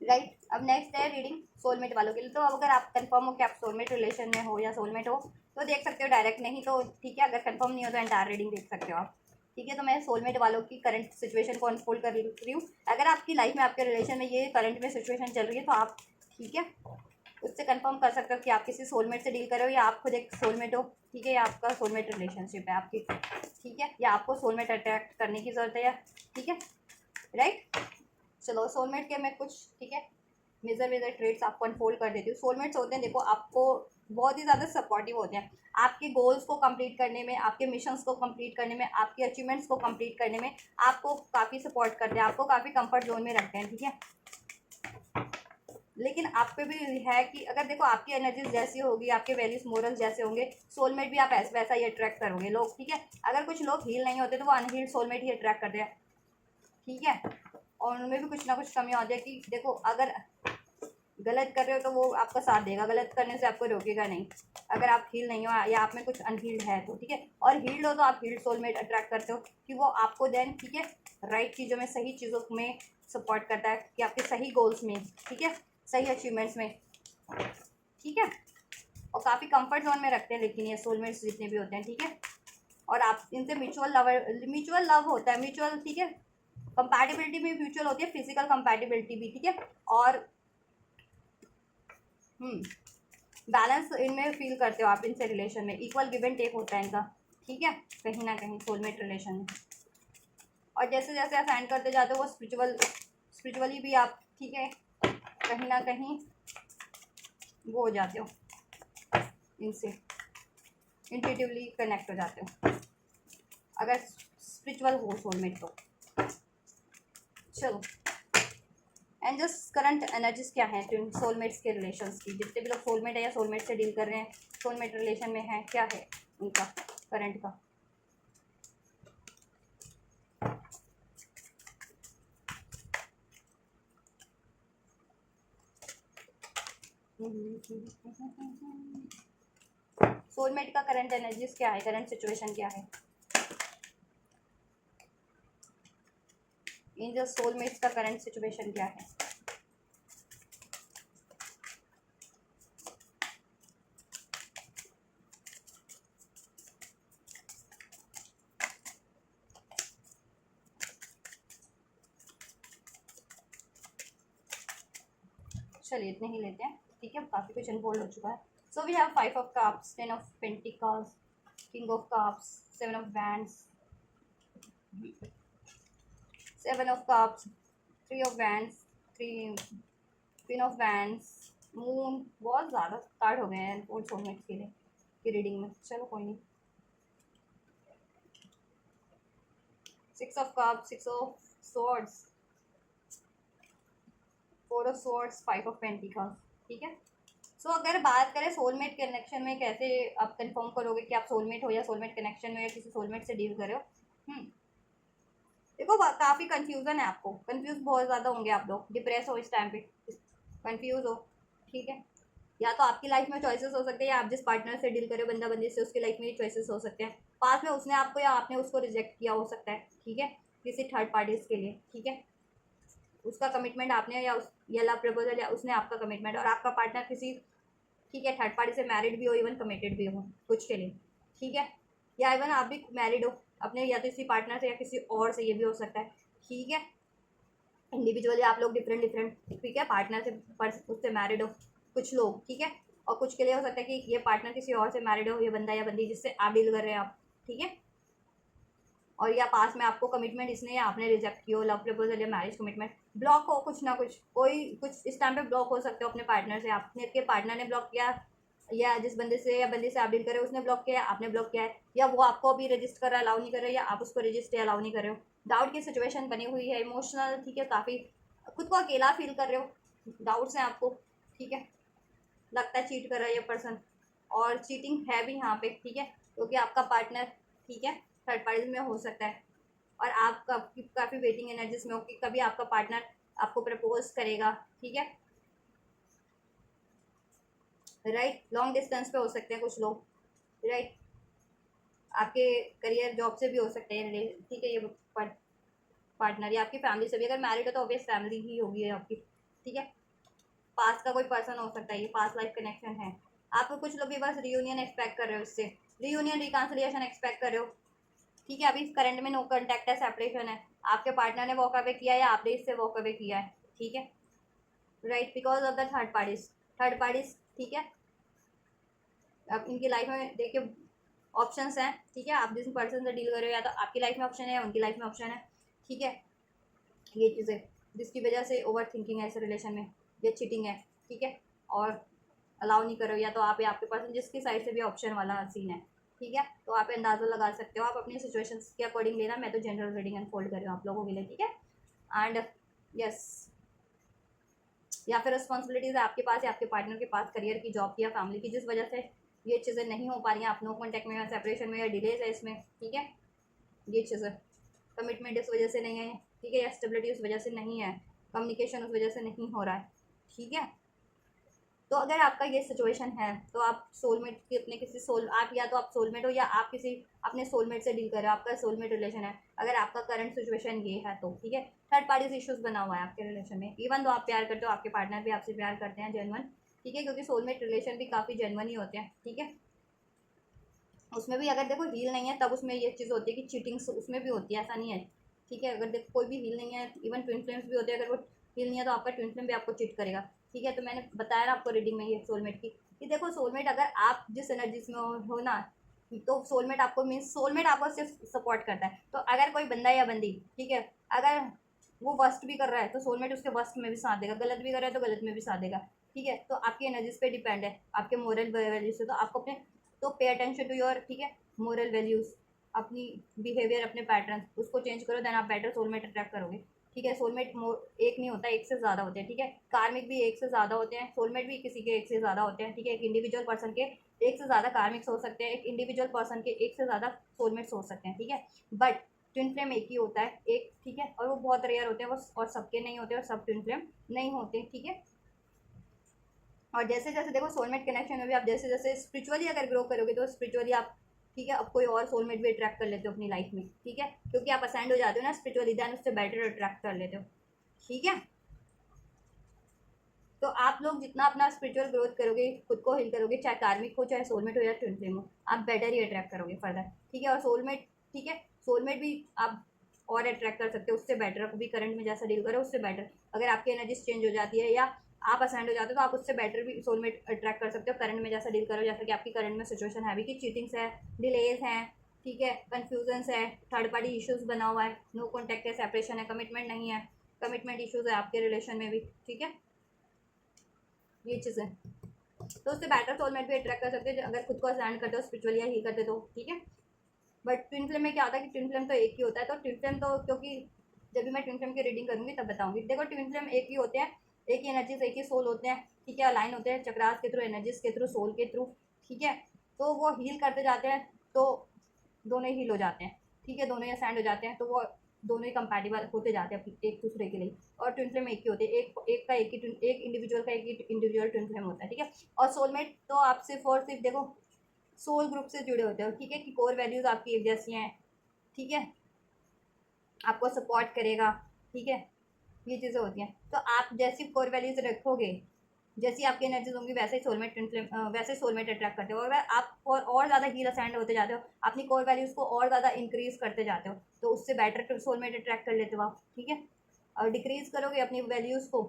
राइट। अब नेक्स्ट है रीडिंग सोलमेट वालों के लिए। तो अब अगर आप कंफर्म हो कि आप सोलमेट रिलेशन में हो या सोलमेट हो तो देख सकते हो डायरेक्ट, नहीं तो ठीक है, अगर कंफर्म नहीं हो तो एंटायर रीडिंग देख सकते हो आप, ठीक है। तो मैं सोलमेट वालों की करंट सिचुएशन को अनफोल्ड कर रही हूँ। अगर आपकी लाइफ में आपके रिलेशन में ये करंट में सिचुएशन चल रही है तो आप, ठीक है, उससे कंफर्म कर सकते हो कि आप किसी सोलमेट से डील कर रहे हो या आप खुद एक सोलमेट हो, ठीक है, या आपका सोलमेट रिलेशनशिप है आपकी, ठीक है, या आपको सोलमेट अट्रैक्ट करने की जरूरत है, या ठीक है, राइट। चलो सोलमेट के मैं कुछ, ठीक है, मेजर ट्रेड्स आपको अनफोल्ड कर देती हूँ। सोलमेट्स होते हैं देखो आपको बहुत ही ज़्यादा सपोर्टिव होते हैं आपके गोल्स को कंप्लीट करने में, आपके मिशंस को कंप्लीट करने में, आपके अचीवमेंट्स को कंप्लीट करने में आपको काफ़ी सपोर्ट करते हैं, आपको काफ़ी कंफर्ट जोन में रखते हैं, ठीक है। लेकिन आप पे भी है कि अगर देखो आपकी एनर्जीज जैसी होगी, आपके वैल्यूज मोरल्स जैसे होंगे, सोलमेट भी आप ऐसा वैसा ही अट्रैक्ट करोगे लोग, ठीक है। अगर कुछ लोग हील नहीं होते तो वो अनहील्ड सोलमेट ही अट्रैक्ट करते हैं, ठीक है। और उनमें भी कुछ ना कुछ कमी होती है कि देखो अगर गलत कर रहे हो तो वो आपका साथ देगा, गलत करने से आपको रोकेगा नहीं। अगर आप हील नहीं हो या आप में कुछ अनहील्ड है तो, ठीक है, और हील्ड हो तो आप हील्ड सोलमेट अट्रैक्ट करते हो कि वो आपको देन, ठीक है, राइट चीज़ों में, सही चीज़ों में सपोर्ट करता है कि आपके सही गोल्स में, ठीक है, सही अचीवमेंट्स में, ठीक है, और काफ़ी कंफर्ट जोन में रखते हैं लेकिन ये सोलमेट्स जितने भी होते हैं, ठीक है। और आप इनसे म्यूचुअल लव होता है, म्यूचुअल, ठीक है, कंपैटिबिलिटी भी म्यूचुअल होती है, फिजिकल कंपैटिबिलिटी भी, ठीक है। और बैलेंस इनमें फील करते हो आप इनसे रिलेशन में, इक्वल गिव एंड टेक होता है इनका, ठीक है, कहीं ना कहीं सोलमेट रिलेशन में। और जैसे जैसे आप एंड करते जाते हो वो स्पिरिचुअली भी आप, ठीक है, कहीं ना कहीं वो हो जाते हो, इनसे इंट्यूटिवली कनेक्ट हो जाते हो अगर स्पिरिचुअल हो सोलमेट तो। चलो एंड जस्ट करंट एनर्जीज क्या है ट्विन सोलमेट्स के रिलेशंस की, जितने भी लोग सोलमेट है या सोलमेट से डील कर रहे हैं, सोलमेट रिलेशन में है, क्या है उनका करंट का। सोलमेट का करंट एनर्जीज क्या है, करंट सिचुएशन क्या है, इन जो सोलमेट्स का करंट सिचुएशन क्या है। चलिए इतने ही लेते हैं, ठीक है, काफ़ी कुछ अनफोल्ड हो चुका है। So we have 5 of cups, 10 of pentacles, king of cups, 7 of wands, 7 of cups, 3 of wands, 3 queen of wands, moon. बहुत ज़्यादा कार्ड हो गए हैं अनफोल्ड सोलमेट्स के लिए की रीडिंग में। चलो कोई नहीं, 6 of cups, 6 of swords, 4 of swords, 5 of pentacles, ठीक है। सो अगर बात करें सोलमेट कनेक्शन में कैसे आप कंफर्म करोगे कि आप सोलमेट हो या सोलमेट कनेक्शन में या किसी सोलमेट से डील कर रहे हो। देखो काफ़ी कंफ्यूजन है, आपको कंफ्यूज बहुत ज़्यादा होंगे आप लोग, डिप्रेस हो इस टाइम पे, कंफ्यूज हो, ठीक है। या तो आपकी लाइफ में चॉइसेस हो सकते हैं, या आप जिस पार्टनर से डील करो बंदा बंदी से, उसकी लाइफ में चॉइसेस हो सकते हैं। पास में उसने आपको या आपने उसको रिजेक्ट किया हो सकता है, ठीक है, किसी थर्ड पार्टीज के लिए, ठीक है। उसका कमिटमेंट आपने या उस या लव प्रपोजल या उसने आपका कमिटमेंट, और आपका पार्टनर किसी, ठीक है, थर्ड पार्टी से मैरिड भी हो, इवन कमिटेड भी हो कुछ के लिए, ठीक है। या इवन आप भी मैरिड हो अपने या तो किसी पार्टनर से या किसी और से, ये भी हो सकता है, ठीक है। इंडिविजुअली आप लोग डिफरेंट डिफरेंट, ठीक है, पार्टनर से उससे मैरिड हो कुछ लोग, ठीक है। और कुछ के लिए हो सकता है कि ये पार्टनर किसी और से मैरिड हो, ये बंदा या बंदी जिससे आप डील कर रहे हैं आप, ठीक है। और या पास में आपको कमिटमेंट इसने या आपने रिजेक्ट किया हो, लव प्रपोजल या मैरिज कमिटमेंट, ब्लॉक हो कुछ ना कुछ, कोई कुछ इस टाइम पे ब्लॉक हो सकते हो अपने पार्टनर से, आपने के पार्टनर ने ब्लॉक किया, या जिस बंदे से या बंदी से आप डील कर रहे हो उसने ब्लॉक किया, आपने ब्लॉक किया है, या वो आपको अभी रजिस्ट कर रहा है, अलाउ नहीं कर रहे हो, या आप उसको रजिस्ट या अलाउ नहीं कर रहे हो। डाउट की सिचुएशन बनी हुई है, इमोशनल, ठीक है, काफ़ी खुद को अकेला फील कर रहे हो, डाउट्स हैं आपको, ठीक है। लगता है चीट कर रहा है ये पर्सन, और चीटिंग है भी यहाँ पे, ठीक है, क्योंकि आपका पार्टनर, ठीक है, थर्ड पार्टी में हो सकता है। और आप काफ़ी वेटिंग एनर्जीज में हो कि कभी आपका पार्टनर आपको प्रपोज करेगा, ठीक है, राइट। लॉन्ग डिस्टेंस पे हो सकते हैं कुछ लोग, राइट। आपके करियर जॉब से भी हो सकते हैं, ठीक है, ये पार्टनर, या आपकी फैमिली से भी, अगर मैरिड हो तो ऑब्वियस फैमिली ही होगी आपकी, ठीक है। पास का कोई पर्सन हो सकता है, ये पास लाइफ कनेक्शन है। आप कुछ लोग भी बस रियूनियन एक्सपेक्ट कर रहे हो, इससे रियूनियन रिकॉन्सिलिएशन एक्सपेक्ट कर रहे हो, ठीक है। अभी करंट में नो कॉन्टैक्ट है, सेपरेशन है, आपके पार्टनर ने वॉक अवे किया है या आपने इससे वॉक अवे किया है, ठीक है, right, because of the third parties, ठीक है। अब इनकी लाइफ में देखिए ऑप्शंस हैं, ठीक है, आप जिस पर्सन से डील कर रहे हो या तो आपकी लाइफ में ऑप्शन है या उनकी लाइफ में ऑप्शन है, ठीक है। ये चीज़ें जिसकी वजह से ओवर थिंकिंग है इस रिलेशन में, ये चीटिंग है, ठीक है, और अलाउ नहीं करो, या तो आप या आपके पर्सन जिसकी साइड से भी ऑप्शन वाला सीन है, ठीक है। तो आप अंदाज़ा लगा सकते हो, आप अपनी सिचुएशन के अकॉर्डिंग लेना, मैं तो जनरल रीडिंग अनफोल्ड कर रही हूँ आप लोगों के लिए, ठीक है। एंड यस, या फिर रिस्पॉन्सिबिलिटीज़ है आपके पास या आपके पार्टनर के पास, करियर की, जॉब की या फैमिली की, जिस वजह से ये चीज़ें नहीं हो पा रही हैं, आप नो कॉन्टैक्ट में या सेपरेशन में या डिलेज है इसमें, ठीक है। ये चीज़ें कमिटमेंट इस वजह से नहीं है, ठीक है, या स्टेबिलिटी उस वजह से नहीं है, कम्युनिकेशन उस वजह से नहीं हो रहा है, ठीक है। तो अगर आपका ये सिचुएशन है तो आप सोलमेट के अपने किसी सोल आप या तो आप सोलमेट हो या आप किसी अपने सोलमेट से डील कर रहे हो, आपका सोलमेट रिलेशन है, अगर आपका करंट सिचुएशन ये है तो, ठीक है। थर्ड पार्टीज इश्यूज बना हुआ है आपके रिलेशन में, इवन तो आप प्यार करते हो, आपके पार्टनर भी आपसे प्यार करते हैं जेन्युइन, ठीक है, क्योंकि सोलमेट रिलेशन भी काफ़ी जेन्युइन ही होते हैं, ठीक है। उसमें भी अगर देखो हील नहीं है तब उसमें ये चीज़ होती है कि चीटिंग उसमें भी होती है, ऐसा नहीं है, ठीक है। अगर देखो कोई भी हील नहीं है, इवन ट्विन फ्लेम्स भी होते हैं, अगर वो हील नहीं है तो आपका ट्विन फ्लेम भी आपको चीट करेगा, ठीक है। तो मैंने बताया ना आपको रीडिंग में ये सोलमेट की, कि देखो सोलमेट अगर आप जिस एनर्जीज में हो ना, तो सोलमेट आपको मीन्स सोलमेट आपको सिर्फ सपोर्ट करता है। तो अगर कोई बंदा या बंदी, ठीक है, अगर वो वर्स्ट भी कर रहा है तो सोलमेट उसके वर्स्ट में भी साथ देगा, गलत भी कर रहा है तो गलत में भी साथ देगा, ठीक है। तो आपकी एनर्जीज पे डिपेंड है, आपके मोरल वैल्यूज से, तो आपको अपने, तो पे अटेंशन टू योर, ठीक है, मोरल वैल्यूज, अपनी बिहेवियर, अपने पैटर्न, उसको चेंज करो, देन आप बेटर सोलमेट अट्रैक्ट करोगे, ठीक है। सोलमेट एक नहीं होता, एक से ज़्यादा होते हैं, ठीक है। कार्मिक भी एक से ज़्यादा होते हैं, सोलमेट भी किसी के एक से ज़्यादा होते हैं, ठीक है। एक इंडिविजुअल पर्सन के एक से ज़्यादा कार्मिक्स हो सकते हैं, एक इंडिविजुअल पर्सन के एक से ज़्यादा सोलमेट्स हो सकते हैं, ठीक है। बट ट्विन फ्लेम एक ही होता है, एक, ठीक है, और वो बहुत रेयर होते हैं वो, और सबके नहीं होते, और सब ट्विन फ्लेम नहीं होते, ठीक है। और जैसे जैसे देखो सोलमेट कनेक्शन में भी आप जैसे जैसे स्पिरिचुअली अगर ग्रो करोगे तो स्पिरिचुअली आप, ठीक है, अब कोई और सोलमेट भी अट्रैक्ट कर लेते हो अपनी लाइफ में, ठीक है, क्योंकि आप असेंड हो जाते हो ना स्पिरिचुअली, देन उससे बेटर अट्रैक्ट कर लेते हो, ठीक है। तो आप लोग जितना अपना स्पिरिचुअल ग्रोथ करोगे, खुद को हील करोगे, चाहे कार्मिक हो चाहे सोलमेट हो या ट्विन फ्लेम हो, आप बेटर ही अट्रैक्ट करोगे फर्दर, ठीक है। और सोलमेट, ठीक है, सोलमेट भी आप और अट्रैक्ट कर सकते हो उससे बेटर, अभी करंट में जैसा डील करो उससे बेटर, अगर आपकी एनर्जीज चेंज हो जाती है या आप असेंड हो जाते हो तो आप उससे बेटर भी सोलमेट अट्रैक्ट कर सकते हो, करंट में जैसा डील करो, जैसा कि आपकी करंट में सिचुएशन है अभी की, चीटिंग्स है, डिलेज हैं, ठीक है, कन्फ्यूजन्स है, थर्ड पार्टी इश्यूज बना हुआ है, नो कॉन्टैक्ट है, सेपरेशन है, कमिटमेंट नहीं है, कमिटमेंट इश्यूज है आपके रिलेशन में भी, ठीक है, ये चीज़ें। तो उससे बेटर सोलमेट भी अट्रैक्ट कर सकते हैं अगर खुद को असेंड करते हो स्पिरिचुअली या हील करते तो, ठीक है। बट ट्विन फ्लेम में क्या होता है कि ट्विन फ्लेम तो एक ही होता है, तो ट्विन फ्लेम तो क्योंकि जब भी मैं ट्विन फ्लेम की रीडिंग करूँगी तब बताऊँगी। देखो ट्विन फ्लेम एक ही होते हैं, एक ही एनर्जीज, एक ही सोल होते हैं, ठीक है, अलाइन होते हैं चक्रास के थ्रू, एनर्जीज के थ्रू, सोल के थ्रू, ठीक है। तो वो हील करते जाते हैं, तो दोनों ही हील हो जाते हैं, ठीक है, दोनों ही असाइंड हो जाते हैं, तो वो दोनों ही कंपैटिबल होते जाते हैं एक दूसरे के लिए। और ट्विन फ्लेम एक ही होते हैं, एक का एक ही एक इंडिविजुअल का एक ही इंडिविजुअल ट्विन फ्लेम होता है, ठीक है। और सोलमेट तो आप सिर्फ और सिर्फ देखो सोल ग्रुप से जुड़े होते हो, ठीक है, कि कोर वैल्यूज आपकी एक जैसी हैं, ठीक है, आपको सपोर्ट करेगा, ठीक है, ये चीज़ें होती हैं। तो आप जैसी कोर वैल्यूज रखोगे, जैसी आपकी एनर्जीज होंगी, वैसे ही सोलमेट वैसे सोलमेट अट्रैक्ट करते हो। अगर आप और ज़्यादा हील असाइंड होते जाते हो, अपनी कोर वैल्यूज़ को और ज़्यादा इंक्रीज करते जाते हो, तो उससे बेटर सोलमेट अट्रैक्ट कर लेते हो आप, ठीक है। और डिक्रीज करोगे अपनी वैल्यूज़ को,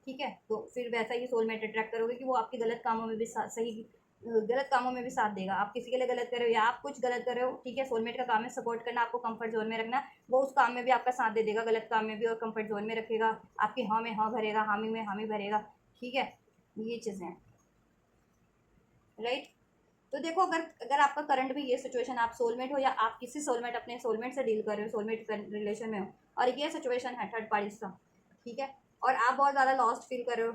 ठीक है, तो फिर वैसा ही सोलमेट अट्रैक्ट करोगे कि वो आपके गलत कामों में भी सही गलत कामों में भी साथ देगा। आप किसी के लिए गलत कर रहे हो या आप कुछ गलत कर रहे हो, ठीक है, सोलमेट का काम है सपोर्ट करना, आपको कंफर्ट जोन में रखना, वो उस काम में भी आपका साथ दे देगा, गलत काम में भी, और कंफर्ट जोन में रखेगा, आपकी हाँ में हाँ भरेगा, हामी में हामी भरेगा, ठीक है, ये चीज़ें हैं, राइट। तो देखो अगर अगर आपका करंट भी ये सिचुएशन, आप सोलमेट हो या आप किसी सोलमेट अपने सोलमेट से डील कर रहे हो, सोलमेट रिलेशन में हो, और ये सिचुएशन है थर्ड पार्टी का, ठीक है, और आप बहुत ज़्यादा लॉस्ट फील कर रहे हो,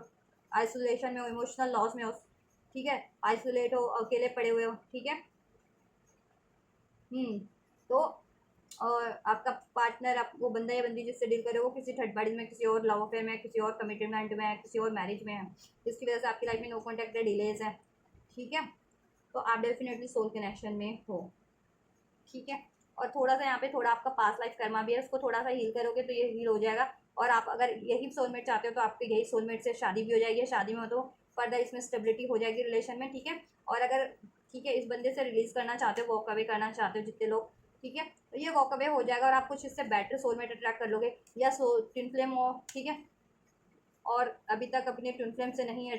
आइसोलेशन में हो, इमोशनल लॉस में हो, ठीक है, आइसोलेट हो, अकेले पड़े हुए हो, ठीक है। तो और आपका पार्टनर, आप वो बंदा या बंदी जिससे डील करे वो किसी थर्ड पार्टी में, किसी और लव अफेयर में, किसी और कमिटमेंट में है, किसी और मैरिज में है, जिसकी वजह से आपकी लाइफ में नो कॉन्टैक्ट है, डिलेज है, ठीक है। तो आप डेफिनेटली सोल कनेक्शन में हो, ठीक है। और थोड़ा सा यहाँ पे थोड़ा आपका पास्ट लाइफ कर्मा भी है, उसको थोड़ा सा हील करोगे तो ये हील हो जाएगा। और आप अगर यही सोलमेट चाहते हो तो आपके यही सोलमेट से शादी भी हो जाएगी, शादी में हो तो फर्दर इसमें स्टेबिलिटी हो जाएगी रिलेशन में, ठीक है। और अगर ठीक है इस बंदे से रिलीज करना चाहते हो, वॉक अवे करना चाहते हो जितने लोग, ठीक है, तो ये वॉक अवे हो जाएगा और आप कुछ इससे बेटर सोलमेट अट्रैक्ट कर लोगे, या ट्विन फ्लेम हो, ठीक है, और अभी तक अपने ट्विन फ्लेम से नहीं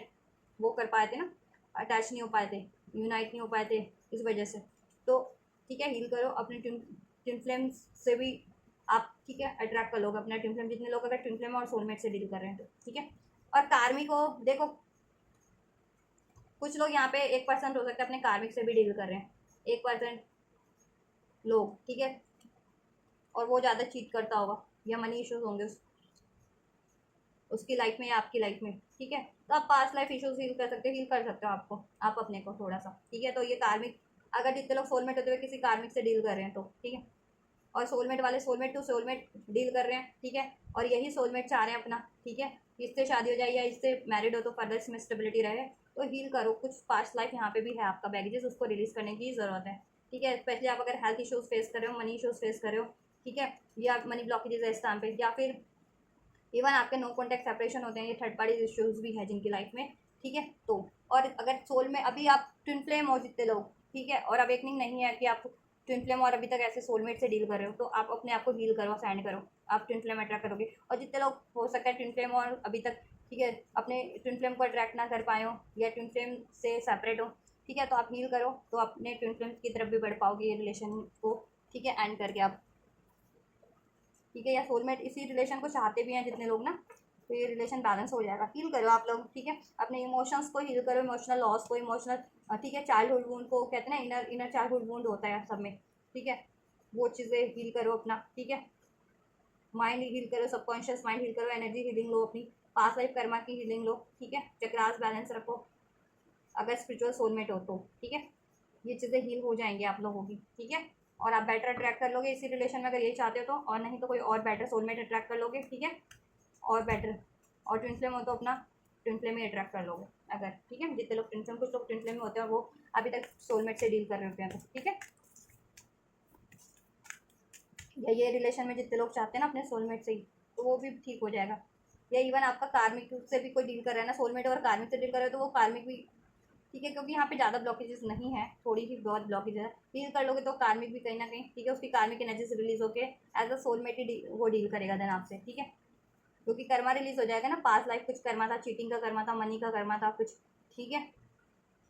वो कर पाए थे ना, अटैच नहीं हो पाए थे, यूनाइट नहीं हो पाए थे इस वजह से, तो ठीक है हील करो अपने ट्विन फ्लेम से भी आप, ठीक है, अट्रैक्ट कर लोगे अपना ट्विन फ्लेम, जितने लोग अगर ट्विन फ्लेम और सोलमेट से डील कर रहे हैं तो, ठीक है। और कार्मिक को देखो, कुछ लोग यहाँ पे 1% हो सकता है अपने कार्मिक से भी डील कर रहे हैं, 1% लोग, ठीक है, और वो ज़्यादा चीट करता होगा या मनी इश्यूज होंगे उसकी लाइफ में या आपकी लाइफ में, ठीक है। तो आप पास्ट लाइफ इश्यूज हील कर सकते हो आपको, आप अपने को थोड़ा सा, ठीक है। तो ये कार्मिक, अगर जितने लोग सोलमेट होते हुए किसी कार्मिक से डील कर रहे हैं तो, ठीक है, और सोलमेट वाले सोलमेट टू सोलमेट डील कर रहे हैं, ठीक है, और यही सोलमेट चाह रहे हैं अपना, ठीक है, इससे शादी हो जाए या इससे मैरिड हो तो फर्दर इसमें स्टेबिलिटी रहे, तो हील करो। कुछ पास्ट लाइफ यहाँ पे भी है आपका बैगेजेस, उसको रिलीज करने की ज़रूरत है, ठीक है। स्पेशली आप अगर हेल्थ इशूज़ फेस कर रहे हो, मनी इशूज़ फेस कर रहे हो, ठीक है, या मनी ब्लॉकेजेस है इस टाइम पे, या फिर इवन आपके नो कॉन्टैक्ट सेपरेशन होते हैं, ये थर्ड पार्टी इश्यूज भी है जिनकी लाइफ में, ठीक है। तो और अगर सोल में अभी आप ट्विन फ्लेम हो जितने लोग, ठीक है, और अवेकनिंग नहीं है कि आप ट्विन फ्लेम और अभी तक ऐसे सोलमेट से डील कर रहे हो, तो आप अपने आप को हील करो, सेंड करो, आप ट्विन फ्लेम अट्रैक्ट करोगे। और जितने लोग हो सकता है ट्विन फ्लेम और अभी तक, ठीक है, अपने ट्विन फ्लेम को अट्रैक्ट ना कर पाए हो या ट्विन फ्लेम से सेपरेट हो, ठीक है, तो आप हील करो, तो अपने ट्विन फ्लेम की तरफ भी बढ़ पाओगे ये रिलेशन को, ठीक है, एंड करके आप, ठीक है। या सोलमेट इसी रिलेशन को चाहते भी हैं जितने लोग ना, तो ये रिलेशन बैलेंस हो जाएगा। हील करो आप लोग, ठीक है, अपने इमोशंस को हील करो, इमोशनल लॉस को, इमोशनल, ठीक है, चाइल्डहुड वूंड को, कहते हैं ना इनर चाइल्डहुड वूंड होता है सब में, ठीक है, वो चीज़ें हील करो अपना, ठीक है। माइंड हील करो, सबकॉन्शियस माइंड हील करो, एनर्जी हीलिंग लो अपनी, पास्ट लाइफ कर्मा की हीलिंग लो, ठीक है, चक्रास बैलेंस रखो अगर स्पिरिचुअल सोलमेट हो तो, ठीक है, ये चीज़ें हील हो जाएंगी आप लोगों की, ठीक है। और आप बेटर अट्रैक्ट कर लोगे इसी रिलेशन में अगर ये चाहते हो तो, और नहीं तो कोई और बेटर सोलमेट अट्रैक्ट कर लोगे, ठीक है, और बेटर, और ट्विन फ्लेम हो तो अपना ट्विन फ्लेम ही अट्रैक्ट कर लोगे अगर, ठीक है। जितने लोग ट्विन फ्लेम, कुछ लोग ट्विन फ्लेम में होते हैं वो अभी तक सोलमेट से डील कर रहे होते हैं तो, ठीक है, या ये रिलेशन में जितने लोग चाहते हैं ना अपने सोलमेट से ही, तो वो भी ठीक हो जाएगा। या इवन आपका कार्मिक से भी कोई डील कर रहा है ना, सोलमेट और कार्मिक से डील कर रहे हो तो वो कार्मिक भी, ठीक है, क्योंकि यहाँ पे ज़्यादा ब्लॉकेजेस नहीं है, थोड़ी ही बहुत ब्लॉकेज है, डील कर लोगे तो कार्मिक भी कहीं ना कहीं, ठीक है, उसकी कार्मिक एनर्जी से रिलीज होकर एज अ सोलमेट ही वो डील करेगा देन आपसे, ठीक है, क्योंकि कर्मा रिलीज हो जाएगा ना, पास्ट लाइफ कुछ कर्मा था, चीटिंग का कर्मा था, मनी का कर्मा था कुछ, ठीक है,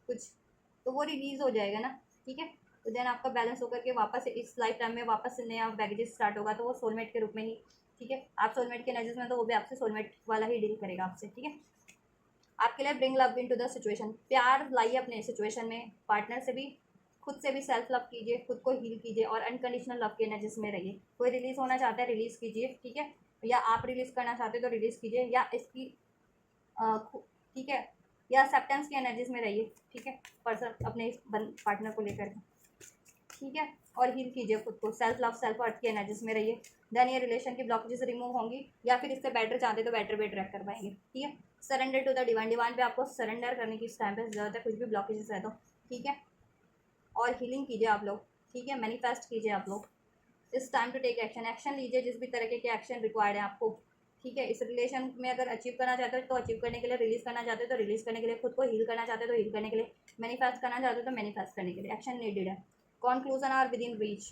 कुछ, तो वो रिलीज हो जाएगा ना, ठीक है। तो देन आपका बैलेंस होकर के वापस इस लाइफ टाइम में वापस से नया बैगेजेस स्टार्ट होगा, तो वो सोलमेट के रूप में ही, ठीक है, आप सोलमेट के एनर्जीज में तो वो भी आपसे सोलमेट वाला ही डील करेगा आपसे, ठीक है। आपके लिए bring love into the situation, प्यार लाइए अपने सिचुएशन में, पार्टनर से भी खुद से भी सेल्फ लव कीजिए, खुद को हील कीजिए और अनकंडीशनल लव की एनर्जीज में रहिए। कोई रिलीज़ होना चाहता है रिलीज़ कीजिए, ठीक है, या आप रिलीज़ करना चाहते हो तो रिलीज़ कीजिए, या इसकी ठीक है, या एक्सेप्टेंस की एनर्जीज में रहिए, ठीक है, पर्सन अपने पार्टनर को लेकर के, ठीक है, और हील कीजिए खुद को, सेल्फ लव सेल्फ अर्थ की एनर्जीज में रहिए। देन ये रिलेशन की ब्लॉकेजेस रिमूव होंगी, या फिर इससे बेटर चाहते तो बेटर भी ट्रैक कर पाएंगे, ठीक है। Surrender to the divine, divine पे आपको सरेंडर करने की इस टाइम पे ज़रूरत है, कुछ भी ब्लॉकेजेस है तो, ठीक है, और हीलिंग कीजिए आप लोग, ठीक है, मैनिफेस्ट कीजिए आप लोग। इस time to take action, action लीजिए जिस भी तरह के एक्शन रिक्वायर्ड है आपको, ठीक है। इस रिलेशन में अगर अचीव करना चाहते हो तो अचीव करने के लिए, रिलीज करना चाहते हो तो रिलीज करने के लिए, खुद को हील करना चाहते हो तो हील करने के लिए, मैनिफेस्ट करना चाहते हो तो मैनिफेस्ट करने के लिए एक्शन नीडेड है। Conclusion are within reach,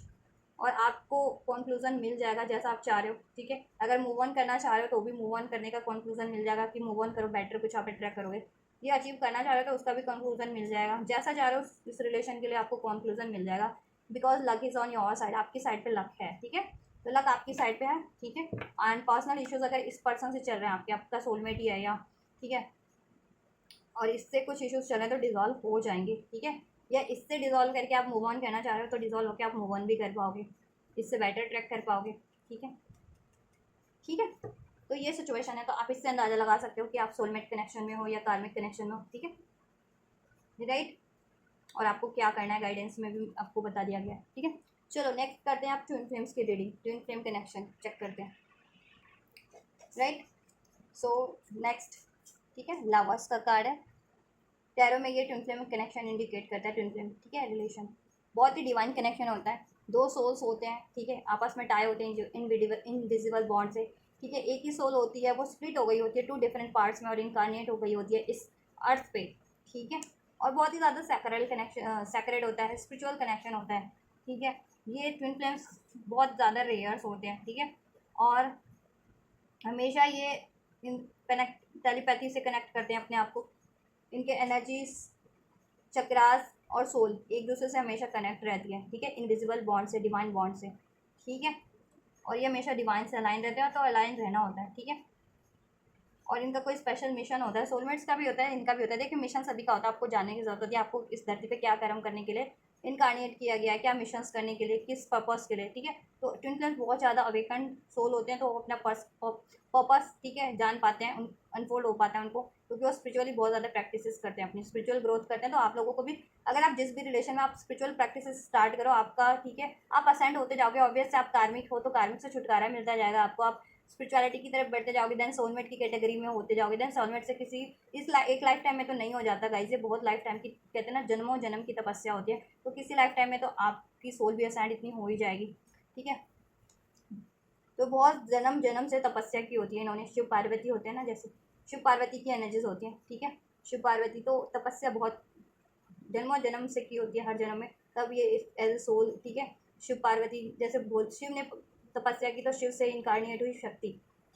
और आपको कॉन्क्लूजन मिल जाएगा जैसा आप चाह रहे हो, ठीक है। अगर मूव ऑन करना चाह रहे हो तो भी मूव ऑन करने का कॉन्क्लूजन मिल जाएगा कि मूव ऑन करो, बेटर कुछ आप अट्रैक्ट करोगे। ये अचीव करना चाह रहे हो तो उसका भी कंक्लूजन मिल जाएगा, जैसा चाह रहे हो इस रिलेशन के लिए आपको कंक्लूजन मिल जाएगा, because luck is on your side, आपकी साइड पे लक है, ठीक है, तो लक आपकी साइड पे है, ठीक है। एंड पर्सनल इश्यूज अगर इस पर्सन से चल रहे हैं, आपका सोलमेट ही है या, ठीक है, और इससे कुछ इश्यूज चल रहे हैं तो डिजॉल्व हो जाएंगे, ठीक है, या इससे डिजॉल्व करके आप मूव ऑन करना चाह रहे हो तो डिजॉल्व होकर आप मूव ऑन भी कर पाओगे, इससे बेटर ट्रैक कर पाओगे, ठीक है, ठीक है। तो ये सिचुएशन है, तो आप इससे अंदाज़ा लगा सकते हो कि आप सोलमेट कनेक्शन में हो या कार्मिक कनेक्शन में हो, ठीक है, राइट। और आपको क्या करना है गाइडेंस में भी आपको बता दिया गया है, ठीक है। चलो नेक्स्ट करते हैं आप ट्विन फ्लेम्स की reading, twin flame connection check करते हैं, राइट। सो नेक्स्ट, ठीक है, लवर्स का कार्ड है टैरो में, ये ट्विन फ्लेम कनेक्शन इंडिकेट करता है, ट्विन फ्लेम, ठीक है, रिलेशन बहुत ही डिवाइन कनेक्शन होता है, दो सोल्स होते हैं, ठीक है, आपस में टाई होते हैं जो इनविजिबल बॉन्ड से, ठीक है। एक ही सोल होती है, वो स्प्लिट हो गई होती है टू डिफरेंट पार्ट्स में और इनकारनेट हो गई होती है इस अर्थ पे, ठीक है, और बहुत ही ज़्यादा सैक्रेड कनेक्शन, सैक्रेड होता है, स्पिरिचुअल कनेक्शन होता है, ठीक है। ये ट्विन फ्लेम्स बहुत ज़्यादा रेयर्स होते हैं, ठीक है, और हमेशा ये इन कनेक्ट टेलीपैथी से कनेक्ट करते हैं अपने आप को, इनके एनर्जीज चक्रास और सोल एक दूसरे से हमेशा कनेक्ट रहती है, ठीक है, इनविजिबल बॉन्ड से, डिवाइन बॉन्ड से, ठीक है, और ये हमेशा डिवाइन से अलाइन रहते हैं, तो अलाइन रहना होता है, ठीक है। और इनका कोई स्पेशल मिशन होता है, सोलमेट्स का भी होता है, इनका भी होता है, देखिए मिशन सभी का होता है, आपको जानने की जरूरत होती है आपको इस धरती पे क्या कर्म करने के लिए इनकारनेट किया गया है, क्या मिशंस करने के लिए, किस पर्पस के लिए, ठीक है। तो ट्विन फ्लेम्स बहुत ज़्यादा अवेकन सोल होते हैं, तो वो अपना पर्पस, ठीक है, जान पाते हैं, अनफोल्ड हो पाता है उनको, क्योंकि वो स्पिरिचुअली बहुत ज़्यादा प्रैक्टिसेस करते हैं, अपनी स्पिरिचुअल ग्रोथ करते हैं। तो आप लोगों को भी अगर आप जिस भी रिलेशन में आप स्पिरिचुअल प्रैक्टिसेस स्टार्ट करो आपका, ठीक है, आप असेंड होते जाओगे, ऑब्वियस से आप कार्मिक हो तो कार्मिक से छुटकारा मिलता जाएगा आपको, आप स्पिरिचुअलिटी की तरफ बढ़ते जाओगे, देन सोलमेट की कैटेगरी में होते जाओगे, देन सोलमेट से किसी एक लाइफ टाइम में तो नहीं हो जाता गाइस, ये बहुत लाइफ टाइम की कहते हैं ना, जन्मों जन्म की तपस्या होती है, तो किसी लाइफ टाइम में तो आपकी सोल भी असाइंड इतनी हो ही जाएगी, ठीक है। तो बहुत जन्म जन्म से तपस्या की होती है इन्होंने, शिव पार्वती होते हैं ना, जैसे शिव पार्वती की एनर्जीज होती हैं, ठीक है, शिव पार्वती तो तपस्या बहुत जन्मों जन्म से की होती है, हर जन्म में, तब ये एज ए सोल, ठीक है, शिव पार्वती जैसे बोल, शिव ने तपस्या की तो शिव से इनकारनेट हुई शक्ति,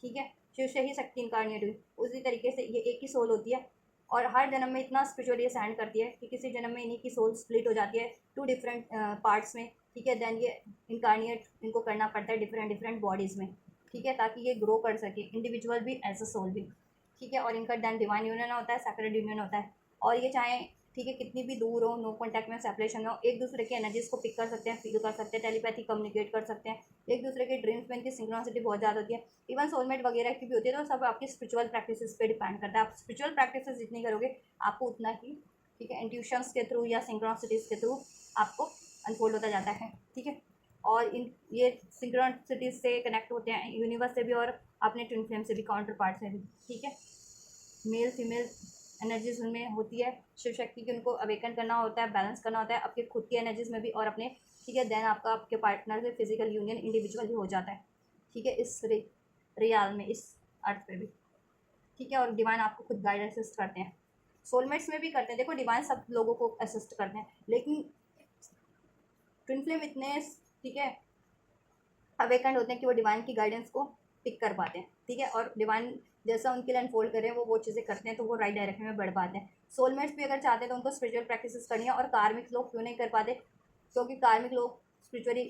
ठीक है, शिव से ही शक्ति इनकारनेट हुई, उसी तरीके से ये एक ही सोल होती है, और हर जन्म में इतना स्पिरिचुअली असाइन करती है कि किसी जन्म में इन्हीं की सोल स्प्लिट हो जाती है टू डिफरेंट पार्ट्स में, ठीक है, देन ये इनकारनेट इनको करना पड़ता है डिफरेंट डिफरेंट बॉडीज़ में, ठीक है, ताकि ये ग्रो कर सके, इंडिविजुअल भी एज अ सोल भी, ठीक है। और इनका देन डिवाइन यूनियन होता है, सैक्रेड यूनियन होता है, और ये चाहे, ठीक है, कितनी भी दूर हो, नो कॉन्टैक्ट में, सेपरेशन में हो, एक दूसरे की एनर्जीज को पिक कर सकते हैं, फील कर सकते हैं, टेलीपैथी कम्युनिकेट कर सकते हैं, एक दूसरे के ड्रीम्स में इनकी सिंक्रोनिसिटी बहुत ज़्यादा होती है, इवन सोलमेट वगैरह की भी होती है, तो सब आपकी स्पिरिचुअल प्रैक्टिसेस पे डिपेंड करता है, आप स्पिरिचुअल प्रैक्टिसेस जितनी करोगे आपको उतना ही, ठीक है, इंट्यूशंस के थ्रू या सिंक्रोनिसिटीज़ के थ्रू आपको अनफोल्ड होता जाता है, ठीक है। और इन ये सिंक्रोनिसिटीज से कनेक्ट होते हैं यूनिवर्स से भी और अपने ट्विन फ्लेम से भी, काउंटर पार्ट से भी, ठीक है। मेल फीमेल एनर्जीज उनमें होती है, शिव शक्ति की उनको अवेकन करना होता है, बैलेंस करना होता है आपके खुद की एनर्जीज में भी और अपने, ठीक है, देन आपका आपके पार्टनर से फिजिकल यूनियन इंडिविजुअली हो जाता है, ठीक है, इस रियाल में, इस अर्थ पे भी, ठीक है। और डिवाइन आपको खुद गाइड असिस्ट करते हैं, सोलमेट्स में भी करते हैं, देखो डिवाइन सब लोगों को असिस्ट करते हैं, लेकिन ट्विन फ्लेम इतने, ठीक है, अवेकंड होते हैं कि वो डिवाइन की गाइडेंस को पिक कर पाते हैं, ठीक है, और डिवाइन जैसा उनके लिए अनफोल्ड करें वो चीज़ें करते हैं, तो वो राइट डायरेक्शन में बढ़ पाते हैं। सोलमेट्स भी अगर चाहते हैं तो उनको स्पिरिचुअल प्रैक्टिसेस करनी है, और कार्मिक लोग क्यों नहीं कर पाते, क्योंकि कार्मिक लोग स्पिरिचुअली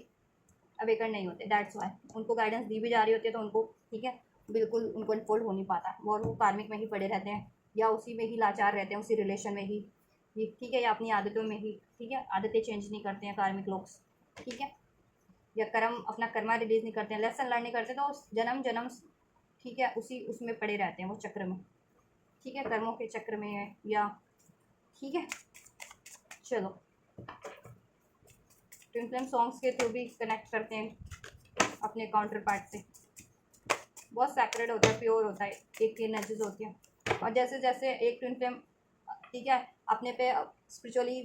अवेकन नहीं होते, दैट्स वाई उनको गाइडेंस दी भी जा रही होती है तो उनको, ठीक है, बिल्कुल उनको अनफोल्ड हो नहीं पाता, और वो कार्मिक में ही पड़े रहते हैं या उसी में ही लाचार रहते हैं, उसी रिलेशन में ही, ये ठीक है, या अपनी आदतों में ही, ठीक है, आदतें चेंज नहीं करते हैं कार्मिक लोग, ठीक है, या कर्म अपना कर्मा रिलीज नहीं करते हैं, लेसन लर्न नहीं करते, तो उस जन्म जन्म, ठीक है, उसी उसमें पड़े रहते हैं वो चक्र में, ठीक है, कर्मों के चक्र में है या, ठीक है। चलो, ट्विन फ्लेम सॉन्ग्स के थ्रू भी कनेक्ट करते हैं अपने काउंटर पार्ट से, बहुत सैक्रेड होता है, प्योर होता है, एक एनर्जीज होती है। और जैसे जैसे एक ट्विन फ्लेम, ठीक है, अपने पे स्पिरिचुअली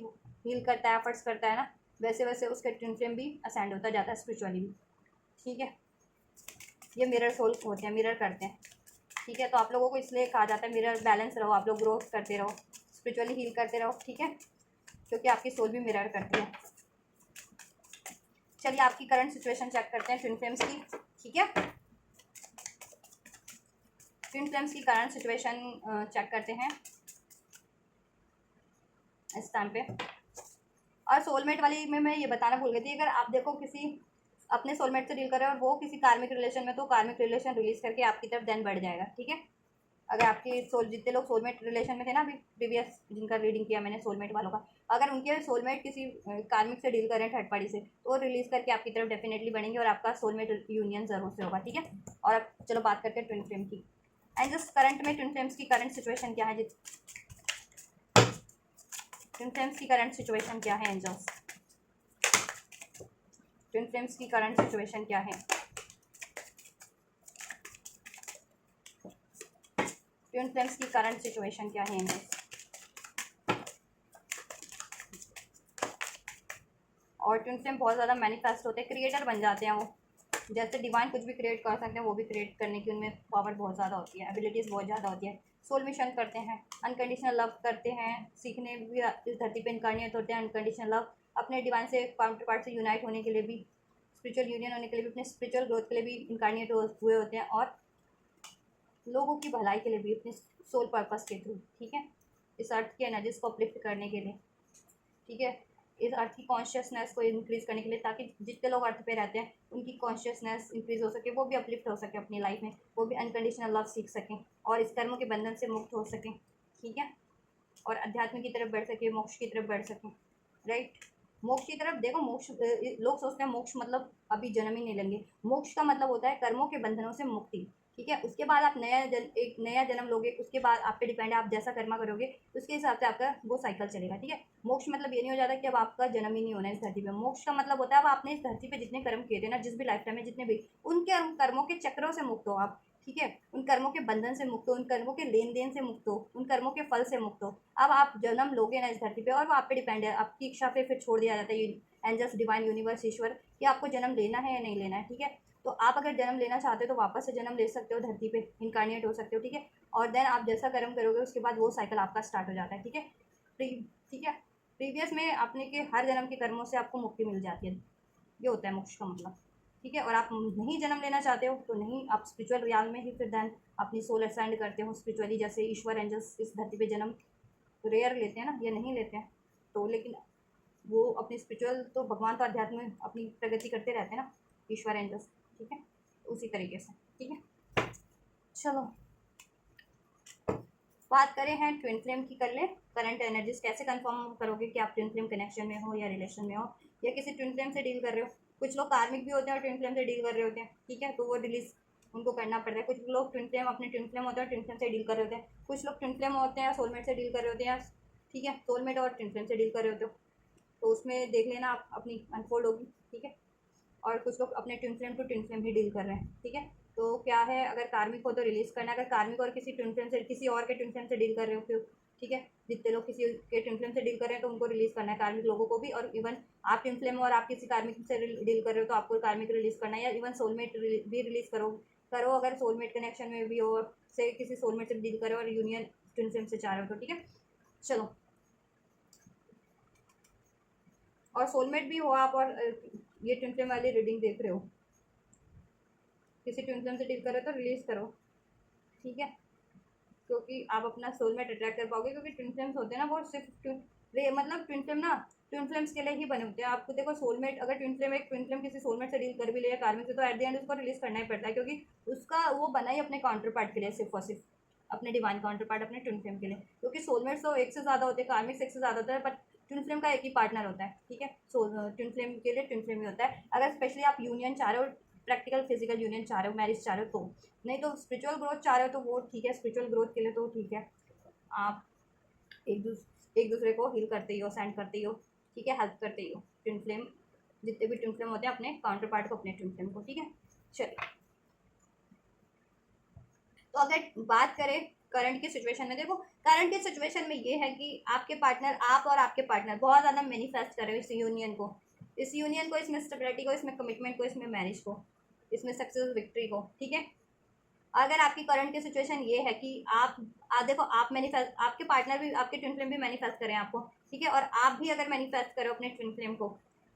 हील करता है, एफर्ट्स करता है ना, वैसे वैसे उसके ट्विन फ्लेम भी असेंड होता जाता है स्पिरिचुअली भी, ठीक है। ये मिरर सोल होते हैं, मिरर करते हैं, ठीक है। तो आप लोगों को इसलिए कहा जाता है मिरर बैलेंस रहो, आप लोग ग्रोथ करते रहो, स्पिरिचुअली हील करते रहो, ठीक है, क्योंकि आपकी सोल भी मिरर करती है। चलिए आपकी करंट सिचुएशन चेक करते हैं ट्विन फ्लेम्स की, ठीक है। ट्विन फ्लेम्स की करंट सिचुएशन चेक करते हैं इस टाइम पे। और सोलमेट वाली में मैं ये बताना भूल गई थी, अगर आप देखो किसी अपने सोलमेट से डील कर रहे हो और वो किसी कार्मिक रिलेशन में, तो कार्मिक रिलेशन रिलीज करके आपकी तरफ देन बढ़ जाएगा, ठीक है। अगर आपकी सोल, जितने लोग सोलमेट रिलेशन में थे ना अभी प्रीवियस जिनका रीडिंग किया मैंने सोलमेट वालों का, अगर उनके सोलमेट किसी कार्मिक से डील करें थर्ड पार्टी से, तो रिलीज करके आपकी तरफ डेफिनेटली बढ़ेंगे और आपका सोलमेट यूनियन जरूर से होगा, ठीक है। और अब चलो बात करते हैं ट्विन फ्लेम की। एंड जस्ट करंट में ट्विन फ्लेम्स की करंट सिचुएशन क्या है, ट्विन फ्लेम्स की करंट सिचुएशन क्या है एंजल्स, ट्विन फ्लेम्स की करंट सिचुएशन क्या है, ट्विन फ्लेम्स की करंट सिचुएशन क्या है एंजल्स। और ट्विन फ्लेम बहुत ज़्यादा मैनिफेस्ट होते हैं, क्रिएटर बन जाते हैं वो, जैसे डिवाइन कुछ भी क्रिएट कर सकते हैं, वो भी क्रिएट करने की उनमें पावर बहुत ज़्यादा होती है, एबिलिटीज़ बहुत ज़्यादा होती है। सोल मिशन करते हैं, अनकंडीशनल लव करते हैं, सीखने भी इस धरती पे इनकारनेट होते हैं अनकंडीशनल लव, अपने डिवाइन से काउंटर पार्ट से यूनाइट होने के लिए भी, स्पिरिचुअल यूनियन होने के लिए भी, अपने स्पिरिचुअल ग्रोथ के लिए भी इनकारनेट हुए होते हैं, और लोगों की भलाई के लिए भी अपने सोल पर्पस के थ्रू, ठीक है, इस अर्थ की एनर्जीज को अपलिफ्ट करने के लिए, ठीक है, इस अर्थ की कॉन्शियसनेस को इंक्रीज़ करने के लिए, ताकि जितने लोग अर्थ पे रहते हैं उनकी कॉन्शियसनेस इंक्रीज़ हो सके, वो भी अपलिफ्ट हो सके अपनी लाइफ में, वो भी अनकंडीशनल लव सीख सकें और इस कर्मों के बंधन से मुक्त हो सकें, ठीक है, और अध्यात्म की तरफ बढ़ सके, मोक्ष की तरफ बढ़ सकें, राइट। मोक्ष की तरफ देखो, मोक्ष लोग सोचते हैं मोक्ष मतलब अभी जन्म ही नहीं लेंगे, मोक्ष का मतलब होता है कर्मों के बंधनों से मुक्ति, ठीक है। उसके बाद आप एक नया जन्म लोगे, उसके बाद आप पे डिपेंड है आप जैसा कर्मा करोगे उसके हिसाब से आपका वो साइकिल चलेगा, ठीक है। मोक्ष मतलब ये नहीं हो जाता कि अब आपका जन्म ही नहीं होना है इस धरती पे, मोक्ष का मतलब होता है अब आपने इस धरती पे जितने कर्म किए थे ना, जिस भी लाइफ टाइम में जितने भी, उनके कर्मों के चक्रों से मुक्त हो आप, ठीक है, उन कर्मों के बंधन से मुक्त हो, उन कर्मों के लेन देन से मुक्त हो, उन कर्मों के फल से मुक्त हो। अब आप जन्म लोगे ना इस धरती पे, और वो आप पे डिपेंड है, आपकी इच्छा पे फिर छोड़ दिया जाता है एंजल्स, डिवाइन यूनिवर्स, ईश्वर, कि आपको जन्म लेना है या नहीं लेना है, ठीक है। तो आप अगर जन्म लेना चाहते हो तो वापस से जन्म ले सकते हो धरती पे, इनकारनेट हो सकते हो, ठीक है। और देन आप जैसा कर्म करोगे उसके बाद वो साइकिल आपका स्टार्ट हो जाता है, ठीक है, ठीक है। प्रीवियस में आपने के हर जन्म के कर्मों से आपको मुक्ति मिल जाती है, ये होता है मोक्ष का मतलब, ठीक है। और आप नहीं जन्म लेना चाहते हो तो नहीं, आप स्पिरिचुअल रियाल में ही फिर देन अपनी सोल असेंड करते हो स्पिरिचुअली, जैसे ईश्वर एंजल्स इस धरती पे जन्म रेयर लेते हैं ना, या नहीं लेते हैं, तो लेकिन वो अपनी स्पिरिचुअल, तो भगवान तो अध्यात्म में अपनी प्रगति करते रहते हैं ना ईश्वर एंजल्स, ठीक है, तो उसी तरीके से, ठीक है। चलो बात करें हैं ट्विन फ्लेम की, कर ले करंट एनर्जीज कैसे कंफर्म करोगे कि आप ट्विन फ्लेम कनेक्शन में हो या रिलेशन में हो, या किसी ट्विन फ्लेम से डील कर रहे हो। कुछ लोग कार्मिक भी होते हैं और ट्विन फ्लेम से डील कर रहे होते हैं, ठीक है, तो वो रिलीज उनको करना पड़ता है। कुछ लोग ट्विन फ्लेम अपने ट्विन फ्लेम होते हैं और ट्विन फ्लेम से डील कर रहे होते हैं, कुछ लोग ट्विन फ्लेम होते हैं सोलमेट से डील कर रहे होते हैं, ठीक है, सोलमेट और ट्विन फ्लेम से डील कर रहे होते हो, तो उसमें देख लेना आप अपनी अनफोल्ड होगी, ठीक है। और कुछ लोग अपने twin flame to twin flame ही डील कर रहे हैं, ठीक है। तो क्या है, अगर कार्मिक हो तो रिलीज करना, अगर कार्मिक और किसी ट्विन फ्लेम से, किसी और के ट्विन फ्लेम से डील कर रहे हो फिर, ठीक है, जितने लोग किसी के ट्विन फ्लेम से डील कर रहे हैं तो उनको रिलीज करना है, कार्मिक लोगों को भी। और इवन आप ट्विन फ्लेम और आप किसी कार्मिक से डील कर रहे हो तो आपको कार्मिक रिलीज करना है, या इवन सोलमेट भी रिलीज करो अगर सोलमेट कनेक्शन में भी हो, से किसी सोलमेट से डील करो और यूनियन ट्विन फ्लेम से चाह रहे हो तो, ठीक है। चलो, और सोलमेट भी हो आप और ये ट्विन फ्लेम वाली रीडिंग देख रहे हो, किसी ट्विन फ्लेम से डील कर रहे हो तो रिलीज करो, ठीक है, क्योंकि आप अपना सोलमेट अट्रैक्ट कर पाओगे, क्योंकि ट्विन फ्लेम्स होते हैं ना वो सिर्फ मतलब ट्विन फ्लेम ना ट्विन फ्लेम्स के लिए ही बने होते हैं। आपको देखो सोलमेट, अगर एक ट्विन फ्लेम किसी सोलमेट से डील कर भी ले कार्मिक से, तो एट द एंड उसको रिलीज करना ही पड़ता है, क्योंकि उसका वो बना ही अपने काउंटर पार्ट के लिए सिर्फ और सिर्फ, अपने डिवाइन काउंटर पार्ट अपने ट्विन फ्लेम के लिए, क्योंकि सोलमेट्स तो एक से ज़्यादा होते हैं, कार्मिक्स एक से ज़्यादा होता है, बट ट्विन फ्लेम का एक ही पार्टनर होता है, ठीक है। सो ट्विन फ्लेम के लिए ट्विन फ्लेम ही होता है। अगर स्पेशली आप यूनियन चाह रहे हो, प्रैक्टिकल फिजिकल यूनियन चाह रहे हो, मैरिज चाह रहे हो तो, नहीं तो स्पिरिचुअल ग्रोथ चाह रहे हो तो वो ठीक है, स्पिरिचुअल ग्रोथ के लिए तो ठीक है, आप एक दूसरे को हील करते ही हो, सेंड करते ही हो, ठीक है, हेल्प करते ही हो। ट्विन फ्लेम, जितने भी ट्विन फ्लेम होते हैं अपने काउंटर पार्ट को, अपने ट्विन फ्लेम को, ठीक है। चलिए, तो अगर बात करें करंट की सिचुएशन में, देखो करंट की सिचुएशन में ये है कि आपके पार्टनर, आप और आपके पार्टनर बहुत ज़्यादा मैनिफेस्ट कर रहे हो इस यूनियन को, इसमें स्टेबिलिटी को, इसमें कमिटमेंट को, इसमें मैरिज को, इसमें सक्सेस विक्ट्री को, ठीक है। अगर आपकी करंट की सिचुएशन ये है कि देखो आप मैनिफेस्ट, आपके पार्टनर भी, आपके ट्विन फ्लेम भी मैनिफेस्ट करें आपको, ठीक है, और आप भी अगर मैनिफेस्ट करो अपने ट्विन फ्लेम को,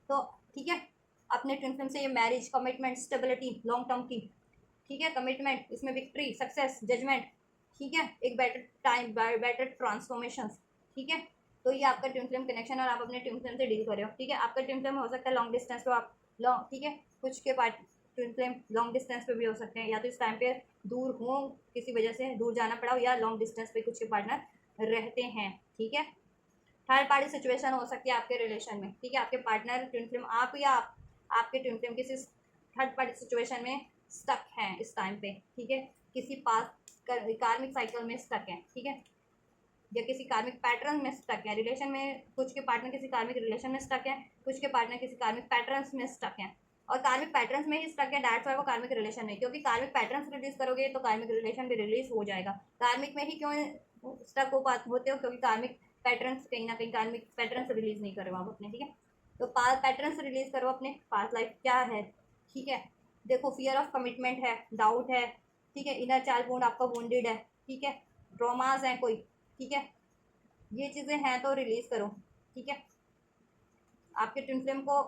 तो ठीक है, अपने ट्विन फ्लेम से ये marriage, commitment, stability long term की, ठीक है, कमिटमेंट, इसमें विक्ट्री, सक्सेस, जजमेंट, ठीक है, एक बेटर टाइम, बेटर ट्रांसफॉर्मेशन, ठीक है। तो ये आपका ट्विन फ्लेम कनेक्शन, और आप अपने ट्विन फ्लेम से डील कर रहे हो, ठीक है। आपका ट्विन फ्लेम हो सकता है लॉन्ग डिस्टेंस पे, आप लॉन्ग, ठीक है, कुछ के part twin flame long distance पे भी हो सकते हैं, या तो इस टाइम पे दूर हो, किसी वजह से दूर जाना पड़ा हो, या लॉन्ग डिस्टेंस पे कुछ के पार्टनर रहते हैं, ठीक है। थर्ड पार्टी सिचुएशन हो सकती है आपके रिलेशन में, ठीक है, आपके पार्टनर ट्विन फ्लेम, आप या आपके ट्विन फ्लेम किसी थर्ड पार्टी सिचुएशन में स्टक हैं इस टाइम पे, ठीक है, किसी पास कार्मिक साइकिल में स्टक है, ठीक है, या किसी कार्मिक पैटर्न में स्टक है रिलेशन में, कुछ के पार्टनर किसी कार्मिक रिलेशन में स्टक है, कुछ के पार्टनर किसी कार्मिक पैटर्न्स में स्टक है, और कार्मिक पैटर्न्स में ही स्टक है, दैट्स वाई वो कार्मिक रिलेशन में, क्योंकि कार्मिक पैटर्न्स रिलीज करोगे तो कार्मिक रिलेशन भी रिलीज हो जाएगा। कार्मिक में ही क्यों स्टक होते हो, क्योंकि कार्मिक पैटर्न्स, कहीं ना कहीं कार्मिक पैटर्न्स रिलीज नहीं करो आप अपने, ठीक है। तो पैटर्न्स रिलीज करो अपने, पास्ट लाइफ क्या है, ठीक है। देखो फियर ऑफ कमिटमेंट है, डाउट है, ठीक है, इनर चाइल्ड वुंड आपका वुंडेड है, ठीक है, ट्रॉमास है कोई, ठीक है, ये चीज़ें हैं तो रिलीज करो, ठीक है। आपके ट्विन फ्लेम को,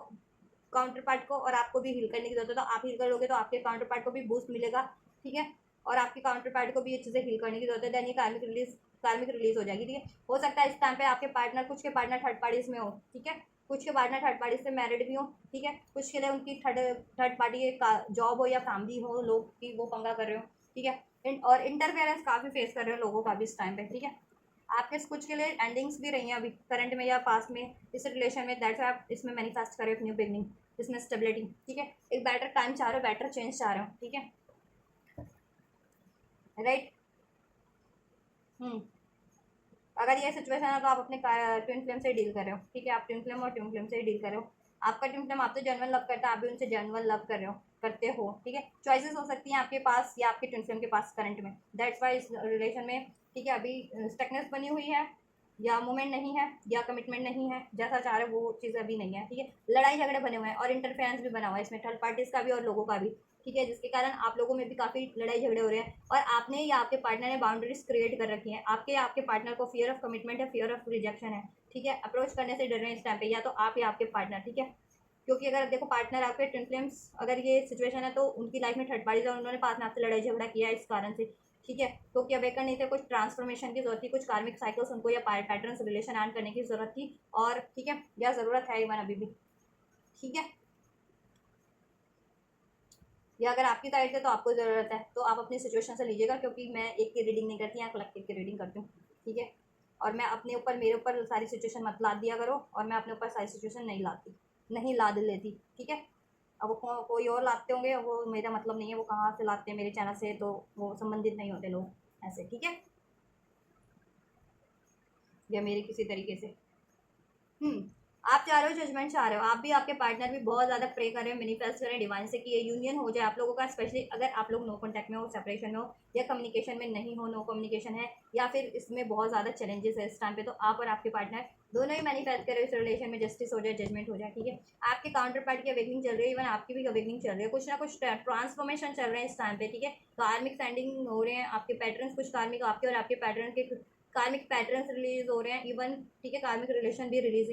काउंटर पार्ट को और आपको भी हील करने की जरूरत है, तो आप हील करोगे तो आपके काउंटर पार्ट को भी बूस्ट मिलेगा, ठीक है, और आपके काउंटर पार्ट को भी ये चीज़ें हील करने की जरूरत है, देन ये कार्मिक रिलीज हो जाएगी, ठीक है। हो सकता है इस टाइम पे आपके पार्टनर, कुछ के पार्टनर थर्ड पार्टीज में हो, ठीक है, कुछ के पार्टनर थर्ड पार्टी से मैरिड भी हो, ठीक है, कुछ के लिए उनकी थर्ड पार्टी जॉब हो या फैमिली हो, लोग की वो पंगा कर रहे हो, ठीक है, और इंटरफेरेंस काफ़ी फेस कर रहे हो लोगों का भी इस टाइम पे, ठीक है। आपके कुछ के लिए एंडिंग्स भी रही हैं अभी करंट में या पास्ट में इस रिलेशन में, दैट्स आप इसमें मैनिफेस्ट करें न्यू बिगनिंग, इसमें स्टेबिलिटी, ठीक है, एक बेटर टाइम चाह रहे हो, बेटर चेंज चाह रहे हो, ठीक है, राइट। अगर ये सिचुएशन है तो आप अपने ट्विन फ्लेम से डील कर रहे हो, ठीक है, आप ट्विन फ्लेम और ट्विन फ्लेम से डील कर रहे हो, आपका ट्विन फ्लेम आपसे जेन्युइन लव करता है, आप भी उनसे जेन्युइन लव करते हो, ठीक है। चॉइसेस हो सकती हैं आपके पास या आपके ट्विन फ्लेम के पास करंट में, दैट्स वाई इस रिलेशन में, ठीक है, अभी स्टकनेस बनी हुई है, या मूवमेंट नहीं है, या कमिटमेंट नहीं है, जैसा चाह रहे हो वो चीज़ अभी नहीं है, ठीक है। लड़ाई झगड़े बने हुए हैं और इंटरफेरेंस भी बना हुआ है इसमें, थर्ड पार्टीज का भी और लोगों का भी, ठीक है, जिसके कारण आप लोगों में भी काफ़ी लड़ाई झगड़े हो रहे हैं, और आपने या आपके पार्टनर ने बाउंड्रीज क्रिएट कर रखी हैं, आपके पार्टनर को फियर ऑफ कमिटमेंट है, फियर ऑफ रिजेक्शन है, ठीक है, अप्रोच करने से डर रहे हैं इस टाइम पे, या तो आप या आपके पार्टनर, ठीक है। क्योंकि अगर देखो पार्टनर आपके ट्विन फ्लेम्स, अगर ये सिचुएशन है तो उनकी लाइफ में थर्ड पार्टीज है, उन्होंने पास में आपसे लड़ाई झगड़ा किया है इस कारण से, ठीक है, क्योंकि अवेकन नहीं थे, कुछ ट्रांसफॉर्मेशन की जरूरत थी, कुछ कार्मिक साइकिल्स उनको या पैटर्न्स रिलेशन ऐड करने की जरूरत थी, और ठीक है, या ज़रूरत है इवन अभी भी, ठीक है, या अगर आपकी साइड से तो आपको ज़रूरत है, तो आप अपनी सिचुएशन से लीजिएगा, क्योंकि मैं एक की रीडिंग नहीं करती, यहाँ कलेक्टिव की रीडिंग करती हूँ, ठीक है। और मैं अपने ऊपर, मेरे ऊपर सारी सिचुएशन मत लाद दिया करो, और मैं अपने ऊपर सारी सिचुएशन नहीं लाद लेती, ठीक है। अब वो कोई और लाते होंगे, वो मेरा मतलब नहीं है, वो कहाँ से लाते हैं मेरे चैनल से, तो वो संबंधित नहीं होते लोग ऐसे, ठीक है, या मेरे किसी तरीके से। आप चाह रहे हो, जजमेंट चाह रहे हो, आप भी आपके पार्टनर भी बहुत ज़्यादा प्रे कर रहे हो, मैनिफेस्ट करें डिवाइन से कि ये यूनियन हो जाए आप लोगों का, स्पेशली अगर आप लोग नो कॉन्टैक्ट में हो, सेपरेशन में हो, या कम्युनिकेशन में नहीं हो, नो कम्युनिकेशन है, या फिर इसमें बहुत ज़्यादा चैलेंजेस है इस टाइम पे, तो आप और आपके पार्टनर दोनों ही मैनिफेस्ट करें इस रिलेशन में जस्टिस हो जाए, जजमेंट हो जाए, ठीक है। आपके काउंटर पार्ट की अवेकनिंग चल रही है, इवन आपकी भी अवेकनिंग चल रही है, कुछ ना कुछ ट्रांसफॉर्मेशन चल रहे हैं इस टाइम पे, ठीक है। कार्मिक सेंडिंग हो रहे हैं आपके पैटर्न्स, कुछ कार्मिक आपके और आपके पैटर्न के कार्मिक पैटर्न्स रिलीज हो रहे हैं इवन, ठीक है, कार्मिक रिलेशन भी रिलीज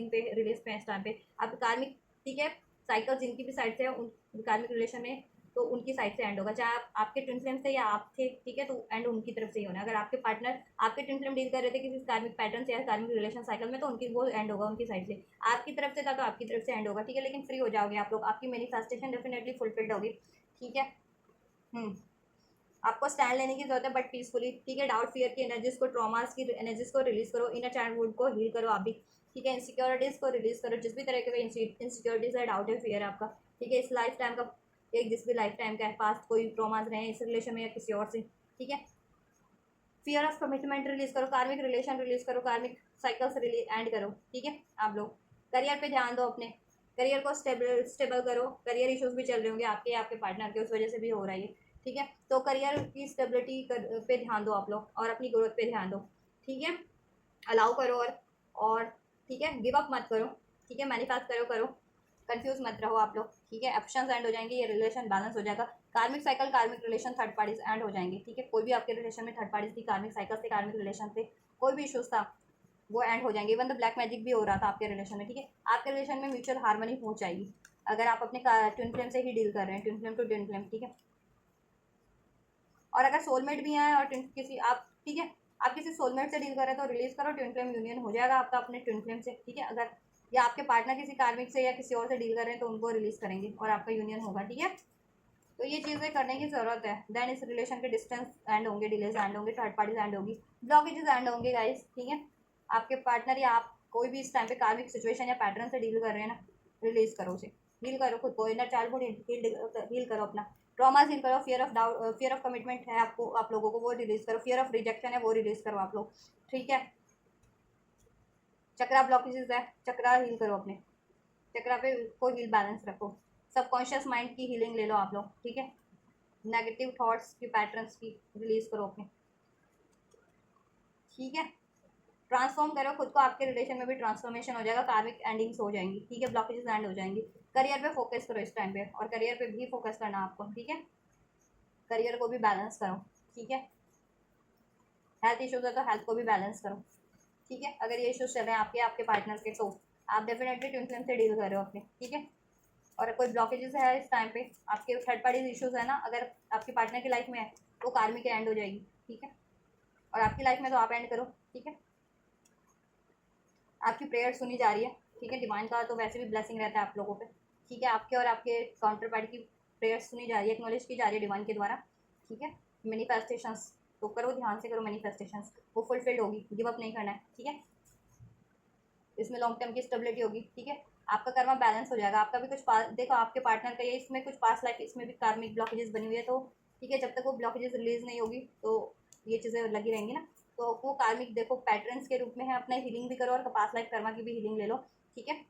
पे इस टाइम पे, आप कार्मिक, ठीक है, साइकिल जिनकी भी साइड से है उन कार्मिक रिलेशन में, तो उनकी साइड से एंड होगा, चाहे आप आपके ट्विन फ्लेम से या आप थे, ठीक है, तो एंड उनकी तरफ से ही होना है। अगर आपके पार्टनर आपके ट्विन फ्लेम डील कर रहे थे किसी कार्मिक पैटर्न से या कार्मिक रिलेशन साइकिल में, तो उनकी वो एंड होगा उनकी साइड से, आपकी तरफ से था तो आपकी तरफ से एंड होगा, ठीक है, लेकिन फ्री हो जाओगे आप लोग, आपकी मैनिफेस्टेशन डेफिनेटली फुलफिल्ड होगी, ठीक है। आपको स्टैंड लेने की जरूरत है बट पीसफुली, ठीक है। डाउट फियर की एनर्जीज को, ट्रॉमास की एनर्जीज को रिलीज करो, इनर चाइल्डहुड को हील करो आप भी, ठीक है। इनसिक्योरिटीज को रिलीज करो, जिस भी तरह के इनसिक्योरिटीज है, डाउट है, फियर है आपका, ठीक है। इस लाइफ टाइम का, एक जिस भी लाइफ टाइम का है, पास्ट कोई ट्रॉमास रहे इस रिलेशन में या किसी और से, ठीक है। फियर ऑफ कमिटमेंट रिलीज करो, कार्मिक रिलेशन रिलीज करो, कार्मिक साइकिल्स रिलीज एंड करो, ठीक है। आप लोग करियर पे ध्यान दो, अपने करियर को स्टेबल करो। करियर इश्यूज भी चल रहे होंगे आपके या आपके पार्टनर के, उस वजह से भी हो रहा है ये, ठीक है। तो करियर की स्टेबिलिटी पे ध्यान दो आप लोग, और अपनी ग्रोथ पे ध्यान दो, ठीक है। अलाउ करो, और ठीक है, गिव अप मत करो, ठीक है। मैनिफेस्ट करो, कंफ्यूज मत रहो आप लोग, ठीक है। ऑप्शंस एंड हो जाएंगे, ये रिलेशन बैलेंस हो जाएगा। कार्मिक साइकिल, कार्मिक रिलेशन, थर्ड पार्टीज एंड हो जाएंगे, ठीक है। कोई भी आपके रिलेशन में थर्ड पार्टीज थी, कार्मिक साइकिल से, कार्मिक रिलेशन से कोई भी इशूज था, वो एंड हो जाएंगे। इवन द ब्लैक मैजिक भी हो रहा था आपके रिलेशन में, ठीक है। आपके रिलेशन में म्यूचुअल हार्मनी हो जाएगी अगर आप अपने ट्विन फ्लेम से ही डील कर रहे हैं, twin flame to twin flame, ठीक है। और अगर सोलमेट भी हैं और किसी आप, ठीक है, आप किसी सोलमेट से डील कर रहे हैं तो रिलीज करो, ट्विन फ्लेम यूनियन हो जाएगा आपका अपने ट्विन फ्लेम से, ठीक है। अगर या आपके पार्टनर किसी कार्मिक से या किसी और से डील कर रहे हैं तो उनको रिलीज करेंगे और आपका यूनियन होगा, ठीक है। तो ये चीज़ें करने की जरूरत है। देन इस रिलेशन के डिस्टेंस एंड होंगे, डिलेज एंड होंगे, थर्ड पार्टीज एंड होगी, ब्लॉकेजेस एंड होंगे गाइस, ठीक है। आपके पार्टनर या आप कोई भी इस टाइम पे कार्मिक सिचुएशन या पैटर्न से डील कर रहे हैं ना, रिलीज करो उसे, हील करो खुद को, इनर चाइल्डहुड हील करो अपना, ट्रॉमा हील करो। Fear of doubt, fear of commitment है आपको, आप लोगों को, वो रिलीज करो। फियर ऑफ रिजेक्शन है, वो रिलीज करो आप लोग, ठीक है। चक्रा ब्लॉकेजेस है, चक्रा हील करो अपने, चक्रा पे को हील बैलेंस रखो। सबकॉन्शियस माइंड की हीलिंग ले लो आप लोग, ठीक है। नेगेटिव थॉट्स की, पैटर्न्स की रिलीज करो अपने, ठीक है। ट्रांसफॉर्म करो खुद को, आपके रिलेशन में भी ट्रांसफॉर्मेशन हो जाएगा, कार्मिक एंडिंग्स हो जाएंगी, ठीक है। ब्लॉकेजेस एंड हो जाएंगी। करियर पे फोकस करो इस टाइम पे, और करियर पे भी फोकस करना आपको, ठीक है। करियर को भी बैलेंस करो, ठीक है। हेल्थ इश्यूज है तो हेल्थ को भी बैलेंस करो, ठीक है। अगर ये इश्यूज चल रहे हैं आपके आपके पार्टनर के, तो आप डेफिनेटली ट्विन फ्लेम से डील कर रहे हो अपने, ठीक है। और कोई ब्लॉकेजेस है इस टाइम पे, आपके थर्ड पार्टी इश्यूज है ना, अगर आपके पार्टनर की लाइफ में है तो कार्मिक एंड हो जाएगी, ठीक है। और आपकी लाइफ में तो आप एंड करो, ठीक है। आपकी प्रेयर सुनी जा रही है, ठीक है। डिवाइन का तो वैसे भी ब्लेसिंग रहता है आप लोगों पे, ठीक है। आपके और आपके काउंटर पार्टी की प्रेयर सुनी जा रही है, एक्नॉलेज की जा रही है डिवाइन के द्वारा, ठीक है। मैनिफेस्टेशंस तो करो, ध्यान से करो मैनिफेस्टेशंस, वो फुलफिल्ड होगी, गिव अप नहीं करना है, ठीक है। इसमें लॉन्ग टर्म की स्टेबिलिटी होगी, ठीक है। आपका कर्मा बैलेंस हो जाएगा। आपका भी कुछ देखो आपके पार्टनर का ये इसमें कुछ पास लाइफ, इसमें भी कार्मिक ब्लॉकेजेस बनी हुई है, तो ठीक है, जब तक वो ब्लॉकेजेस रिलीज नहीं होगी तो ये चीज़ें लगी रहेंगी ना। तो वो कार्मिक देखो पैटर्न्स के रूप में है, अपना हीलिंग भी करो और पास लाइफ कर्मा की भी हीलिंग ले लो, ठीक है।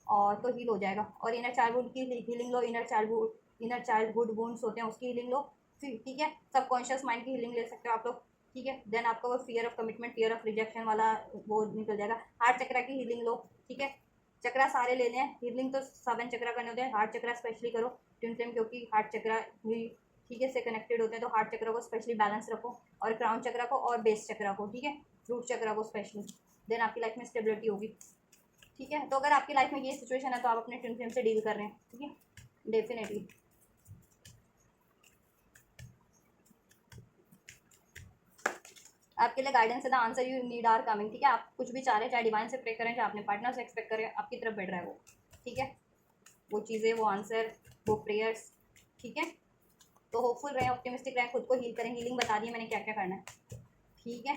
और तो हील हो जाएगा। और इनर चाइल्डहुड की हीलिंग लो, इनर चाइल्डहुड वुंड्स होते हैं उसकी हीलिंग लो, फिर ठीक है। सबकॉन्शियस माइंड की हीलिंग ले सकते हो आप लोग, ठीक है। देन आपका वो fear of commitment, fear of rejection वाला वो निकल जाएगा। हार्ट चक्रा की हीलिंग लो, ठीक है। चक्रा सारे लेने हैं, हीलिंग तो 7 चक्रा करने होते हैं, हार्ट चक्रा स्पेशली करो ट्विन फ्लेम, क्योंकि हार्ट चक्रा भी ठीक है से कनेक्टेड होते हैं, तो हार्ट चक्रा को स्पेशली बैलेंस रखो, और क्राउन चक्रा को और बेस चक्रा को, ठीक है। रूट चक्रा को स्पेशली, देन आपकी लाइफ में स्टेबिलिटी होगी, ठीक है। तो अगर आपकी लाइफ में ये सिचुएशन है तो आप अपने ट्विन फ्लेम से डील कर रहे हैं, ठीक है, डेफिनेटली। आपके लिए गाइडेंस है, the answer you need are coming, ठीक है। आप कुछ भी चाह रहे हैं, चाहे डिवाइन से प्रे करें, चाहे अपने पार्टनर से एक्सपेक्ट करें, आपकी तरफ बढ़ रहा है वो, ठीक है। वो चीज़ें, वो आंसर, वो प्रेयर्स, ठीक है। तो होपफुल रहें, ऑप्टिमिस्टिक रहें, खुद को हील करें। हीलिंग बता दी मैंने क्या क्या करना है, ठीक है।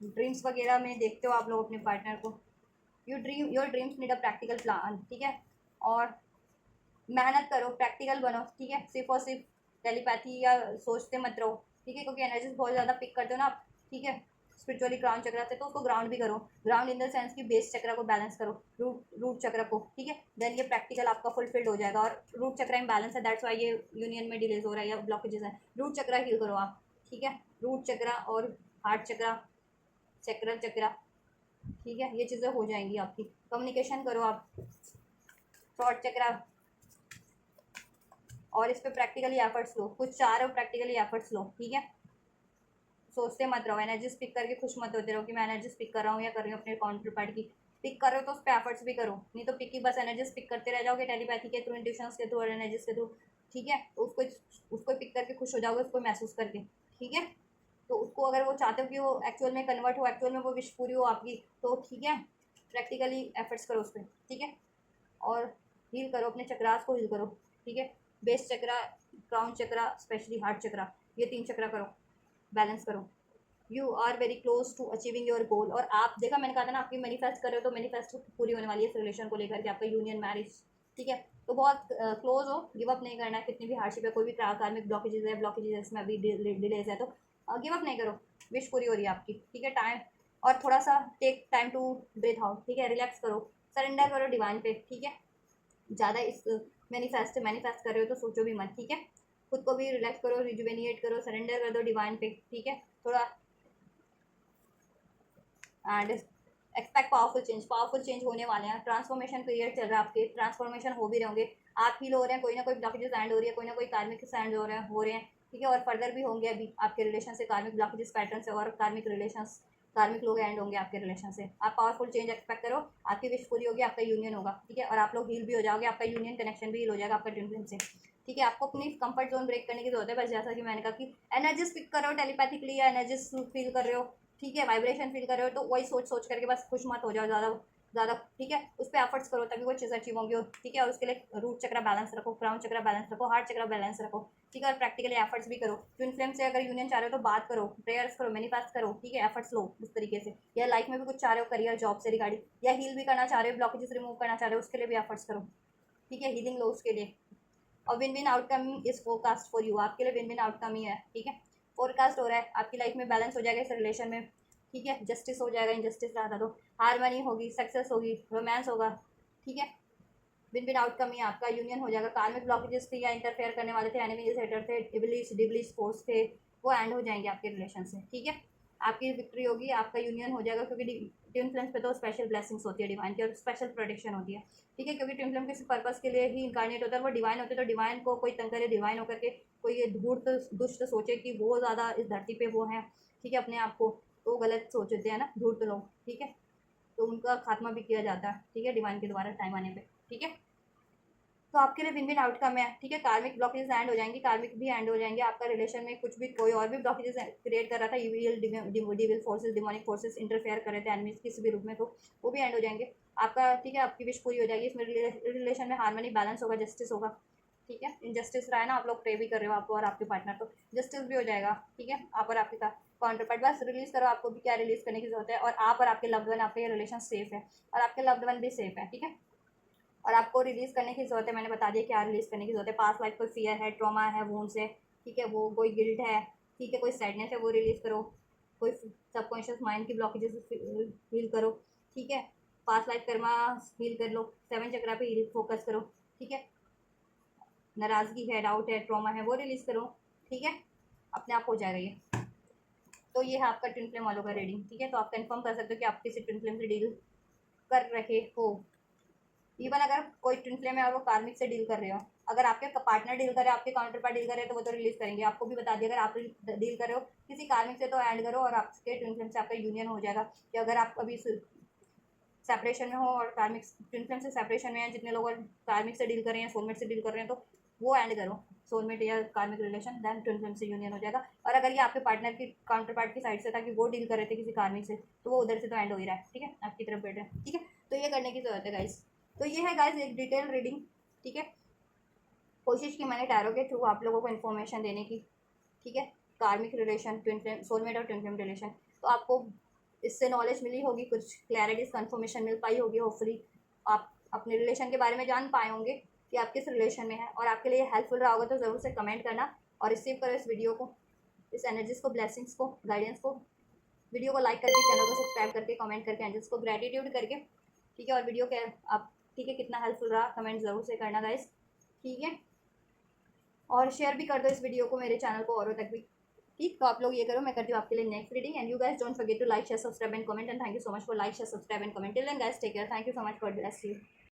ड्रीम्स वगैरह में देखते हो आप लोग अपने पार्टनर को, your dreams need a practical plan, ठीक है। और मेहनत करो, प्रैक्टिकल बनो, ठीक है। सिर्फ और सिर्फ टेलीपैथी या सोचते मत रहो, ठीक है, क्योंकि एनर्जीज बहुत ज़्यादा पिक करते हो ना आप, ठीक है। स्पिरिचुअली ग्राउंड चक्रा से, तो उसको ग्राउंड भी करो, ग्राउंड इन द सेंस की बेस चक्रा को बैलेंस करो, रूट चक्रा को, ठीक है। देन ये प्रैक्टिकल आपका फुलफिल्ड हो जाएगा। और रूट चक्रा इम्बैलेंस है, दैट्स वाई ये यूनियन में डिलेज हो रहा है या ब्लॉकेजेस है। रूट चक्रा हील करो आप, ठीक है। रूट चक्रा और हार्ट चक्रा, चक्रा चक्रा, ठीक है। ये चीज़ें हो जाएंगी आपकी। कम्युनिकेशन करो आप, थॉट चक्रा, और इस पर प्रैक्टिकली एफर्ट्स लो, कुछ चाह रहे हो प्रैक्टिकली एफर्ट्स लो, ठीक है। सोचते मत रहो, एनर्जी पिक करके खुश मत होते रहो कि मैं एनर्जी पिक कर रहा हूँ या कर रही हूँ अपने काउंटर पार्ट की। पिक कर रहे हो तो उस पर एफर्ट्स भी करो, नहीं तो पिक की बस एनर्जीज पिक करते रह जाओगे टेलीपैथी के थ्रू, इंट्यूशंस के थ्रू और एनर्जीज के थ्रू, ठीक है। तो उसको पिक करके खुश हो जाओगे, उसको महसूस करके, ठीक है। तो उसको अगर वो चाहते हो कि वो एक्चुअल में कन्वर्ट हो, एक्चुअल में वो विश पूरी हो आपकी, तो ठीक है, प्रैक्टिकली एफर्ट्स करो उस पर, ठीक है। और हील करो अपने चक्रास को, हील करो, ठीक है। Base chakra crown chakra, specially heart chakra, ये 3 चक्रा करो, बैलेंस करो। You are very close to achieving your goal. और आप देखा, मैंने कहा था ना, आपकी मैनिफेस्ट कर रहे हो तो मैनिफेस्ट पूरी होने वाली है इस रिलेशन को लेकर के, आपका यूनियन, मैरिज, ठीक है। तो बहुत क्लोज हो, गिव अप नहीं करना है, कितनी भी हार्डशिप है, कोई भी कार्मिक ब्लॉकेजेस है इसमें अभी डिलेज है, तो गिव अप नहीं करो, विश पूरी हो रही है आपकी, ठीक है। टाइम, और थोड़ा सा take time to breathe out, ठीक है, रिलैक्स करो, सरेंडर करो डिवाइन पे, ठीक है। ज़्यादा इस मैनिफेस्ट कर रहे हो तो सोचो भी मत, ठीक है। खुद को भी रिलैक्स करो, रिजुवेनिएट करो, सरेंडर कर दो डिवाइन पे, ठीक है, थोड़ा। एंड एक्सपेक्ट पावरफुल चेंज होने वाले हैं, ट्रांसफॉर्मेशन पीरियड चल रहा है, आपके ट्रांसफॉर्मेशन हो भी रहेंगे, आप फील हो रहे हैं, कोई ना कोई ब्लॉकेजेस एंड हो रही है, कोई ना कोई कार्मिक एंड हो रहे हैं, ठीक है। और फर्दर भी होंगे अभी आपके रिलेशन से कार्मिक ब्लॉकेजेस पैटर्न से, और कार्मिक लोग एंड होंगे आपके रिलेशन से। आप पावरफुल चेंज एक्सपेक्ट करो, आपकी विश पूरी होगी, आपका यूनियन होगा, ठीक है। और आप लोग हील भी हो जाओगे, आपका यूनियन कनेक्शन भी हील हो जाएगा आपका ट्विन फ्लेम से, ठीक है। आपको अपनी कंफर्ट जोन ब्रेक करने की जरूरत है, बस जैसा कि मैंने कहा कि एनर्जीज पिक कर रहे हो टेलीपैथिकली, या एनर्जीज फील कर रहे हो, ठीक है, वाइब्रेशन फील कर रहे हो, तो वही सोच सोच करके बस खुश मत हो जाओ ज़्यादा ज़्यादा, ठीक है। उस पर एफर्ट्स करो तभी वो चीज़ अचीव होंगी, ठीक है। और उसके लिए रूट चक्रा बैलेंस रखो, क्राउन चक्रा बैलेंस रखो, हार्ट चक्रा बैलेंस रखो, ठीक है। और प्रैक्टिकली एफर्ट्स भी करो, ट्विन फ्लेम से अगर यूनियन चाह रहे हो तो बात करो, प्रेयर्स करो, मैनिफेस्ट करो, ठीक है, एफर्ट्स लो उस तरीके से। या लाइफ में भी कुछ चाह रहे हो, करियर जॉब से रिगार्डिंग, या हील भी करना चाह रहे हो, ब्लॉकेजेस रिमूव करना चाह रहे हो, उसके लिए भी एफर्ट्स करो, ठीक है, हीलिंग लो उसके लिए। और win win outcome is forecast for you, आपके लिए विन विन आउटकम ही है, ठीक है। फोरकास्ट हो रहा है, आपकी लाइफ में बैलेंस हो जाएगा इस रिलेशन में, ठीक है। जस्टिस हो जाएगा, इनजस्टिस रहा था तो हारमनी होगी, सक्सेस होगी, रोमांस होगा, ठीक है। विन विन आउटकम ही आपका यूनियन हो जाएगा। कार्मिक ब्लॉकेजेस थे या इंटरफेयर करने वाले थे, एनिमीज, हेटर थे, डिबलिश फोर्स थे, वो एंड हो जाएंगे आपके रिलेशन से, ठीक है। आपकी विक्ट्री होगी, आपका यूनियन हो जाएगा, क्योंकि ट्विन फ्लेम्स पे तो स्पेशल ब्लेसिंग्स होती है डिवाइन की, और स्पेशल प्रोटेक्शन होती है, ठीक है। क्योंकि ट्विन फ्लेम किसी पर्पस के लिए ही इंकारनेट होता है, वो डिवाइन होते हैं, तो डिवाइन को कोई तंग करे, डिवाइन होकर के कोई ये धूर्त दुष्ट सोचे कि वो ज़्यादा इस धरती पे वो है, ठीक है, अपने आप को, तो गलत सोचते हैं ना धूर्त लोग, ठीक है। तो उनका खात्मा भी किया जाता है, ठीक है, डिवाइन के द्वारा टाइम आने पे, ठीक है। तो आपके लिए विन विन आउटकम है, ठीक है। कार्मिक ब्लॉकेजेस एंड हो जाएंगे, कार्मिक भी एंड हो जाएंगे, आपका रिलेशन में कुछ भी कोई और भी ब्लॉकेजेस क्रिएट कर रहा था, डिविल फोर्सेस, डिमोनिक फोर्सेस इंटरफेयर कर रहे थे एनिमीज किसी भी रूप में, तो वो भी एंड हो जाएंगे आपका, ठीक है। आपकी विश पूरी हो जाएगी, इसमें रिलेशन में हार्मनी, बैलेंस होगा, जस्टिस होगा, ठीक है। इनजस्टिस रहा है ना, आप लोग प्रे भी कर रहे हो, आपको और आपके पार्टनर, तो जस्टिस भी हो जाएगा, ठीक है। आप और आपके काउंटर पार्ट, बस रिलीज करो, आपको भी क्या रिलीज करने की जरूरत है। और आप और आपके लव्ड वन, आपका ये रिलेशन सेफ है, और आपके लव्ड वन भी सेफ है, ठीक है। और आपको रिलीज करने की जरूरत है, मैंने बता दिया क्या रिलीज करने की जरूरत है। पास लाइफ कोई फियर है, ट्रॉमा है, वूंड्स है, ठीक है, वो कोई गिल्ट है, ठीक है, कोई सैडनेस है, वो रिलीज करो। कोई सबकॉन्शियस माइंड की ब्लॉकेजेस हील करो, ठीक है। पास लाइफ कर्मा हील कर लो, 7 चक्रा पे हील फोकस करो, ठीक है। नाराजगी है, डाउट है, ट्रॉमा है, वो रिलीज करो, ठीक है। अपने आप हो जाएगा ये। तो ये है आपका ट्विन फ्लेम वालों का रीडिंग, ठीक है। तो आप कंफर्म कर सकते हो कि आप किसी ट्विन फ्लेम से डील कर रहे हो। इवन अगर कोई ट्विन फ्लेम है और वो कार्मिक से डील कर रहे हो, अगर आपके पार्टनर डील करे, आपके काउंटर पार्ट डील करे, तो वो तो रिलीज करेंगे। आपको भी बता दिया, अगर आप डील कर रहे हो किसी कार्मिक से तो एंड करो, और आपके ट्विन फ्लेम से आपका यूनियन हो जाएगा। कि अगर आप अभी सेपरेशन में हो और कार्मिक ट्विन फ्लेम से सेपरेशन में है, जितने लोग कार्मिक से डील कर रहे हैं, सोलमेट से डील कर रहे हैं, तो वो एंड करो, सोलमेट या कार्मिक रिलेशन, देन ट्विन फ्लेम से यूनियन हो जाएगा। और अगर ये आपके पार्टनर की काउंटर पार्ट की साइड से था कि वो डील कर रहे थे किसी कार्मिक से, तो वो उधर से तो एंड हो ही रहा है, ठीक है, आपकी तरफ बैठ रहे हैं, ठीक है। तो ये करने की जरूरत है गाइस। तो ये है गाइस एक डिटेल रीडिंग, ठीक है। कोशिश की मैंने टैरो के थ्रू आप लोगों को इन्फॉर्मेशन देने की, ठीक है। कार्मिक रिलेशन, ट्विन फ्लेम, सोलमेट और ट्विन फ्लेम रिलेशन, तो आपको इससे नॉलेज मिली होगी, कुछ क्लैरिटीज कन्फर्मेशन मिल पाई होगी, होपफुली आप अपने रिलेशन के बारे में जान पाए होंगे कि आप किस रिलेशन में हैं, और आपके लिए हेल्पफुल रहा होगा तो ज़रूर से कमेंट करना, और रिसीव करो इस वीडियो को, इस एनर्जीज को, ब्लेसिंग्स को, गाइडेंस को। वीडियो को लाइक करके, चैनल को सब्सक्राइब करके, कमेंट करके, एंजल्स को ग्रेटिट्यूड करके, ठीक है। और वीडियो के आप, ठीक है, कितना हेल्पफुल रहा कमेंट ज़रूर से करना गाइस, ठीक है। और शेयर भी कर दो इस वीडियो को मेरे चैनल को औरों तक भी, ठीक। तो आप लोग ये करो, मैं करती हूँ आपके लिए next reading. And you guys don't forget to like, share, subscribe and comment, and thank you so much for like, share, subscribe and comment. Till then guys take care, thank you so much, God bless you.